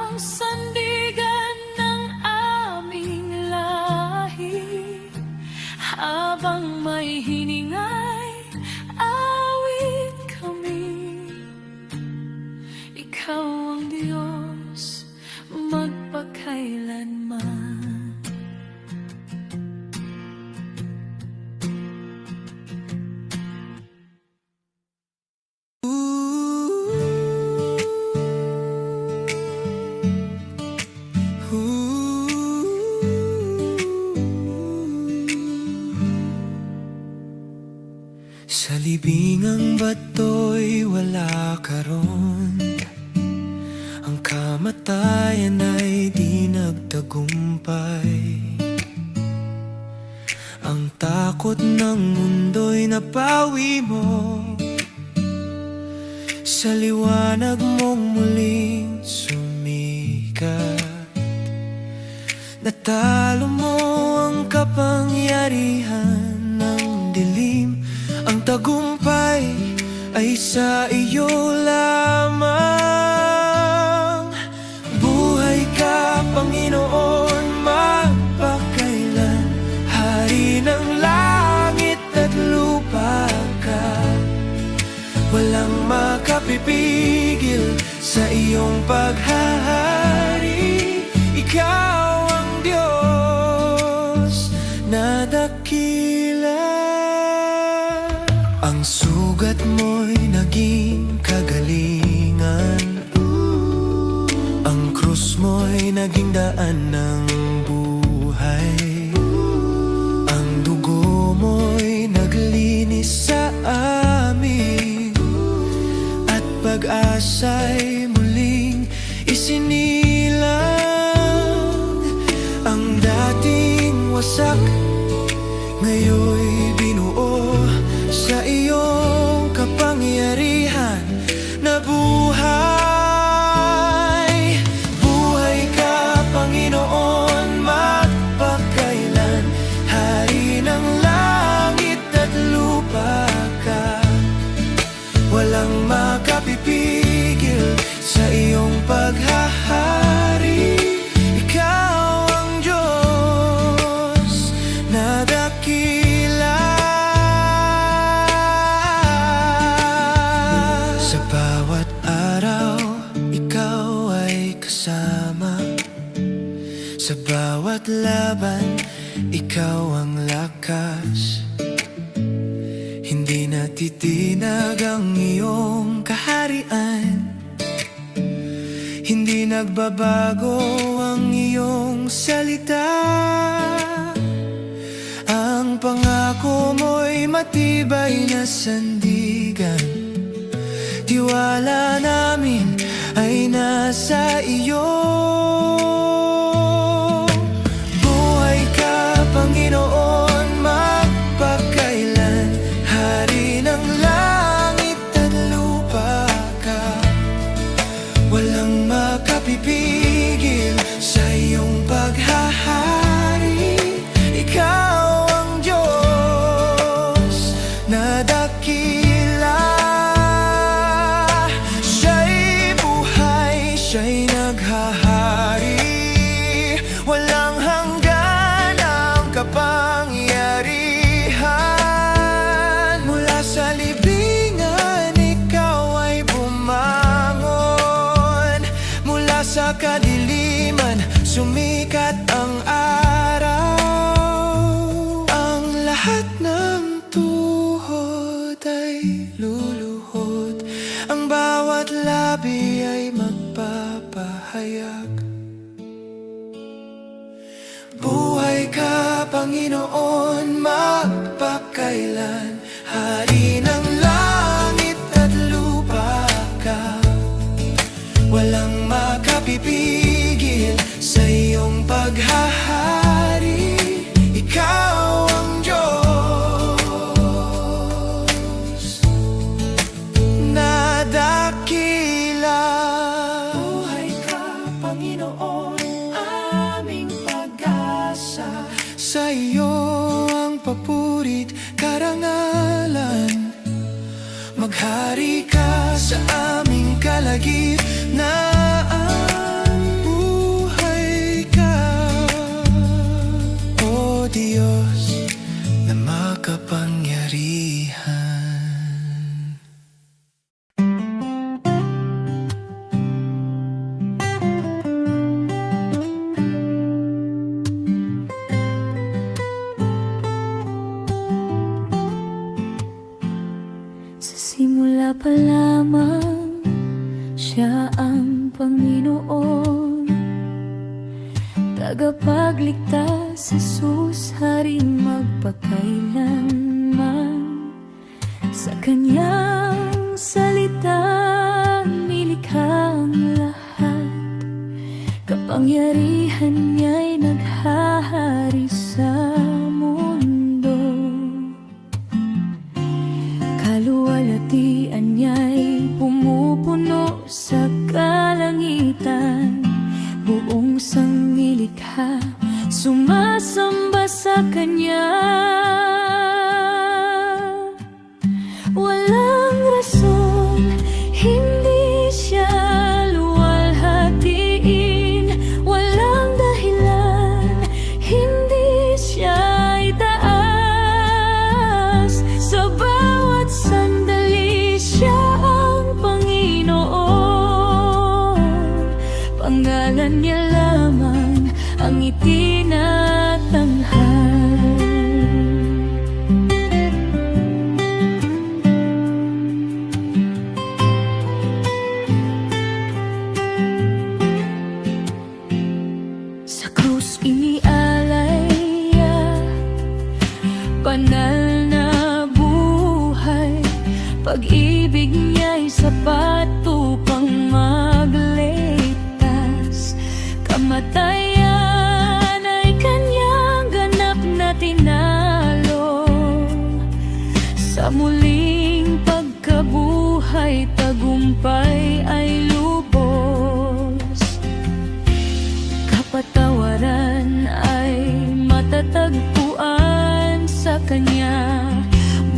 [SPEAKER 2] ang sandigan ng aming lahi. Habang may hiningay, awit kami. Ikaw ang Diyos, magpakailanman.
[SPEAKER 3] Sa libingang bato'y wala ka ron. Ang kamatayan ay di nagtagumpay. Ang takot ng mundo'y napawi mo. Sa liwanag mong muling sumikat. Natalo mo ang kapangyarihan ng dilim. Ang tagumpay ay sa iyo lamang. Buhay ka, Panginoon, magpakailan. Hari ng langit at lupa ka. Walang makapipigil sa iyong paghahari. Ikaw ang Diyos na dakila. Ang sugat mo'y naging kagalingan. Ang krus mo'y naging daan ng buhay. Ang dugo mo'y naglinis sa amin. At pag-asa'y muling isinilang. Ang dating wasak ngayon'y binuo sa iyong kapangyarihan na buhay. Buhay ka, Panginoon, magpakailan. Hari ng langit at lupa ka. Walang makapipigil sa iyong paghahari. Ikaw ang Diyos na dakila. Sa bawat araw, ikaw ay kasama. Sa bawat laban, ikaw ang lakas. Hindi natitinag ang iyong kaharian. Hindi nagbabago ang iyong salita. Ang pangako mo'y matibay na sandigan. Tiwala namin ay nasa iyo. Buhay ka, Panginoon, magpakailan. Hari ng langit at lupa ka. Walang makapipigil sa iyong paghahari. Ikaw ang Diyos na dakila. Siya'y buhay, siya'y naghahari. Walang hanggan ang kapangyarihan. Mula sa libingan, ikaw ay bumangon. Mula sa kadiliman, sumikat ang araw. Ang lahat ng tuhod ay luluhod. Ang bawat labi ay magpapahayag. Buhay ka, Panginoon, magpakailan. Hari ng langit at lupa ka. Walang makapipigil sa iyong paghahari. Ikaw ang Diyos na dakila. Buhay ka, Panginoon, aming pag-asa. Sa iyo ang papurit, karangalan. Maghari ka sa aming kalagitnaan.
[SPEAKER 1] Panginoon, tagapagligtas, Jesus, Haring magpakailanman. Sa kanyang salita nilikha ang lahat, kapangyarihan niya'y naghahari sa mundo. Kaluwalhatian niya'y pumupuno sa kalangitan, buong sanglilikha sumasamba sa kanya. Walang rason, hindi siya luwalhatiin. Walang dahilan, hindi siya itaas. Sa bawat sandali siya ang Panginoon. Pangalan niya lamang ang itinatanghal. Sa krus inialay niya, banal na buhay. Pag-ibig niya'y sapat upang magligtas. Kamatayan ay kanyang ganap na tinalo. Sa muling pagkabuhay, tagumpay ay lubos. Kapatawaran ay matatagpuan sa kanya.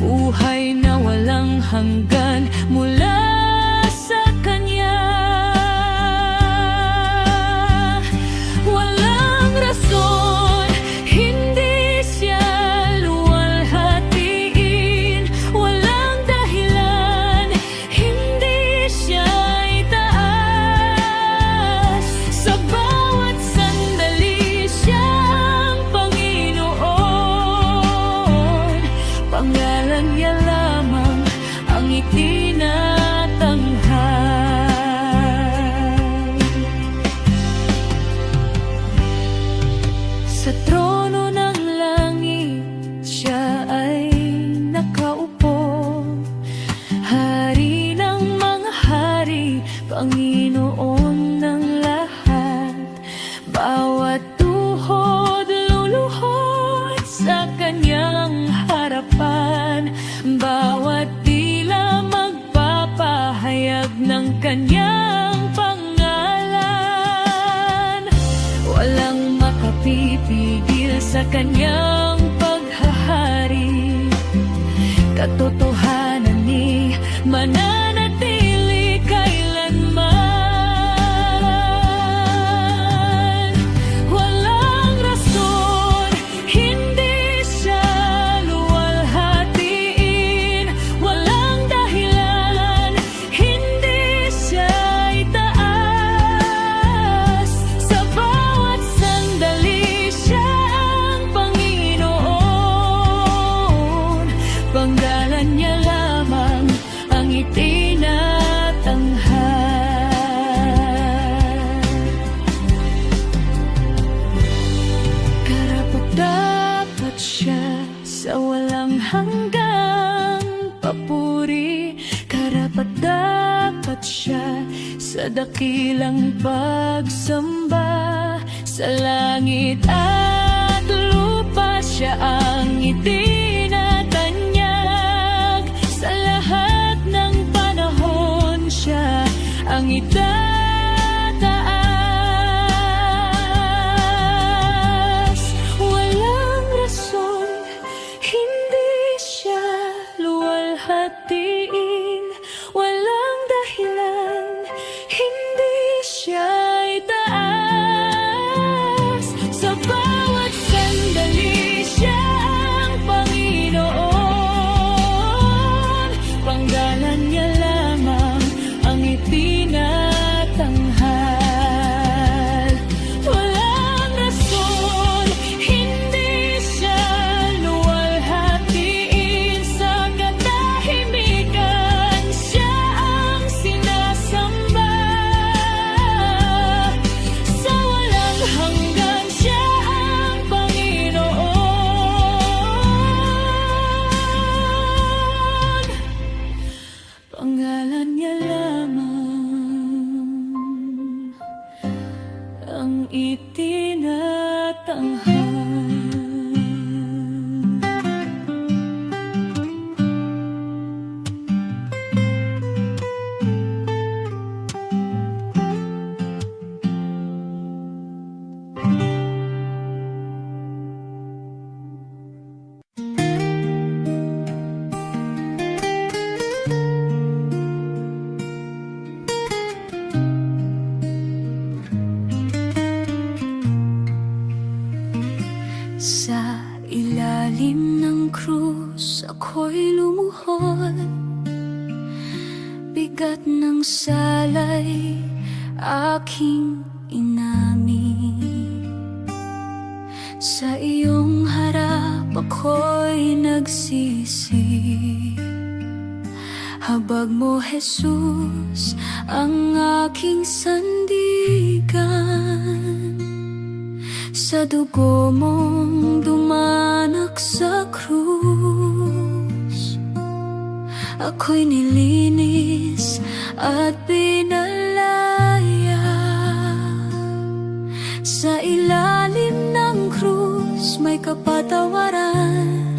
[SPEAKER 1] Buhay na walang hanggan mula sa kanya. Walang rason, hindi siya luwalhatiin. Walang dahilan, hindi siya itaas. Sa bawat sandali siya ang Panginoon. Pangalan niya lamang ang itinatanghal. Sa trono ng langit siya ay nakaupo, Hari ng mga hari, Panginoon ng lahat. Bawat tuhod luluhod sa kanyang harapan, bawat dila magpapahayag ng kanyang pangalan. Walang makapipigil sa kanyang paghahari. Katotohanan ni mananatili kailanman. Walang rason, hindi siya luwalhatiin. Walang dahilan, hindi siya itaas. Sa bawat sandali siya ang Panginoon. Pangalan niya lamang ang itinatanghal. Karapat-dapat siya sa walang hanggang papuri. Karapat-dapat siya sa dakilang pagsamba. Sa langit at lupa siya ang itinatanyag. Sa lahat ng panahon siya ang itataas. Walang rason, hindi siya luwalhatiin. Walang dahilan, hindi siya itaas. Sa bawat sandali siya
[SPEAKER 2] ang itinatanghal. Sa ilalim ng krus ako'y lumuhod, bigat ng salay aking inamin. Sa iyong harap ako'y nagsisi, habag mo, Jesus, ang aking sandigan. Sa dugo mong dumanak sa krus, ako'y nilinis at pinalaya. Sa ilalim ng krus may kapatawaran.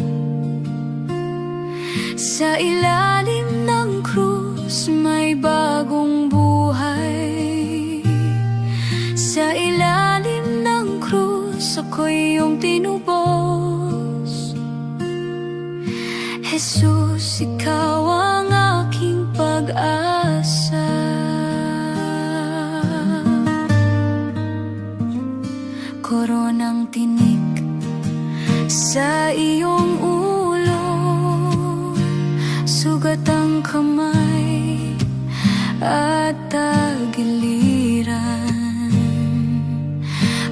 [SPEAKER 2] Sa ilalim ng krus may bagong buhay. Sa ilalim ng krus ako'y iyong tinubos. Jesus, ikaw ang aking pag-asa. Koronang tinik sa iyong ulo, sugat ang kamay at tagiliran.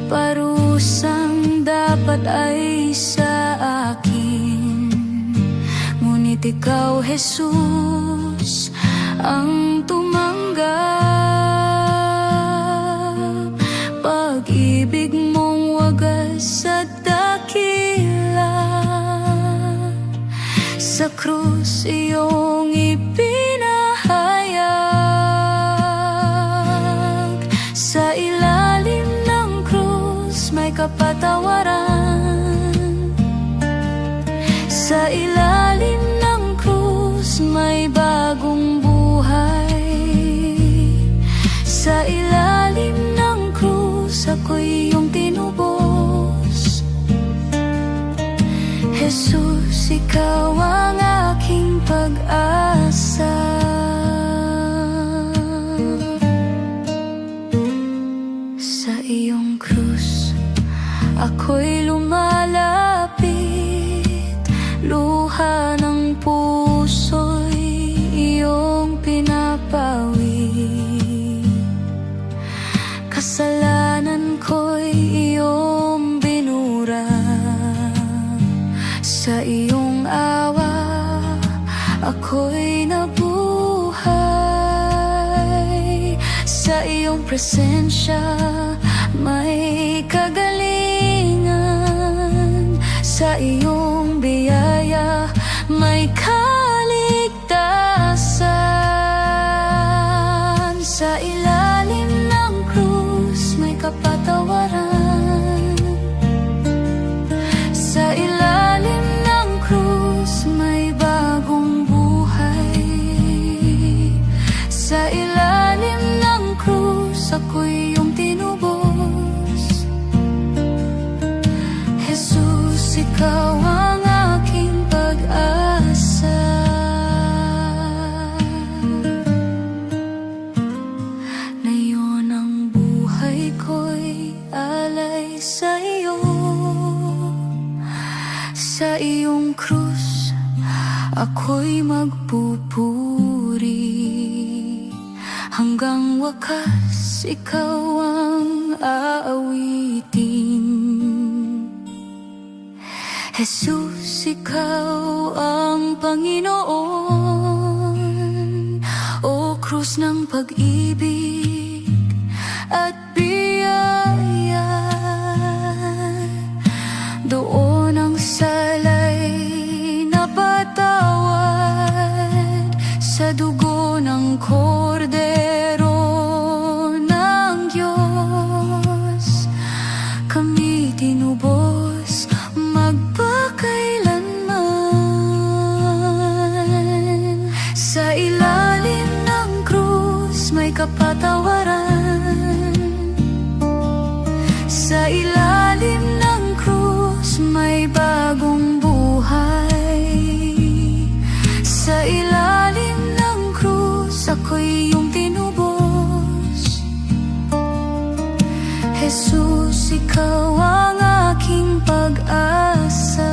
[SPEAKER 2] Parusang dapat ay sa akin, ngunit ikaw, Jesus, ang tumanggap. Pag-ibig mong wagas at dakila, sa krus iyong ipinahayag. Sa ilalim ng krus may kapatawaran. Sa ilalim ng krus may bagong buhay. Sa ilalim ng krus ako'y iyong tinubos. Jesus, ikaw ang aking pag-asa. Sa iyong krus ako'y lumalapit, luha ng puso'y iyong pinapawid. Kasalanan ko'y iyong binura. Sa iyong awa ako'y nabuhay. Sa iyong presensya may kagalingan. Sa iyong biyaya may kaligtasan. Sa ilalim ng krus may kapatawaran. Sa ilalim ng krus may bagong buhay. Sa ilalim ng krus ako'y iyong tinubos. Jesus, ikaw ang aking pag-asa. Ngayon ang buhay ko'y alay sa iyo. Sa iyong krus ako'y magpupuri. Hanggang wakas ikaw ang aawitin. Jesus, ikaw ang Panginoon. O krus ng pag-ibig at biyaya, doon ang salay na patawad. Sa dugo ng kordero ng Diyos,
[SPEAKER 1] Sa ilalim ng krus may bagong buhay. Sa ilalim ng krus ako'y iyong tinubos. Jesus, ikaw ang aking pag-asa.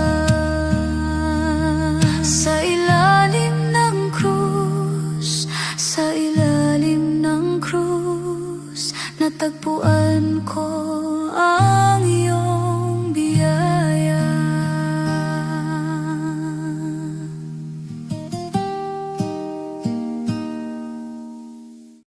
[SPEAKER 1] Sa ilalim ng krus, sa ilalim ng krus, natagpuan ko ang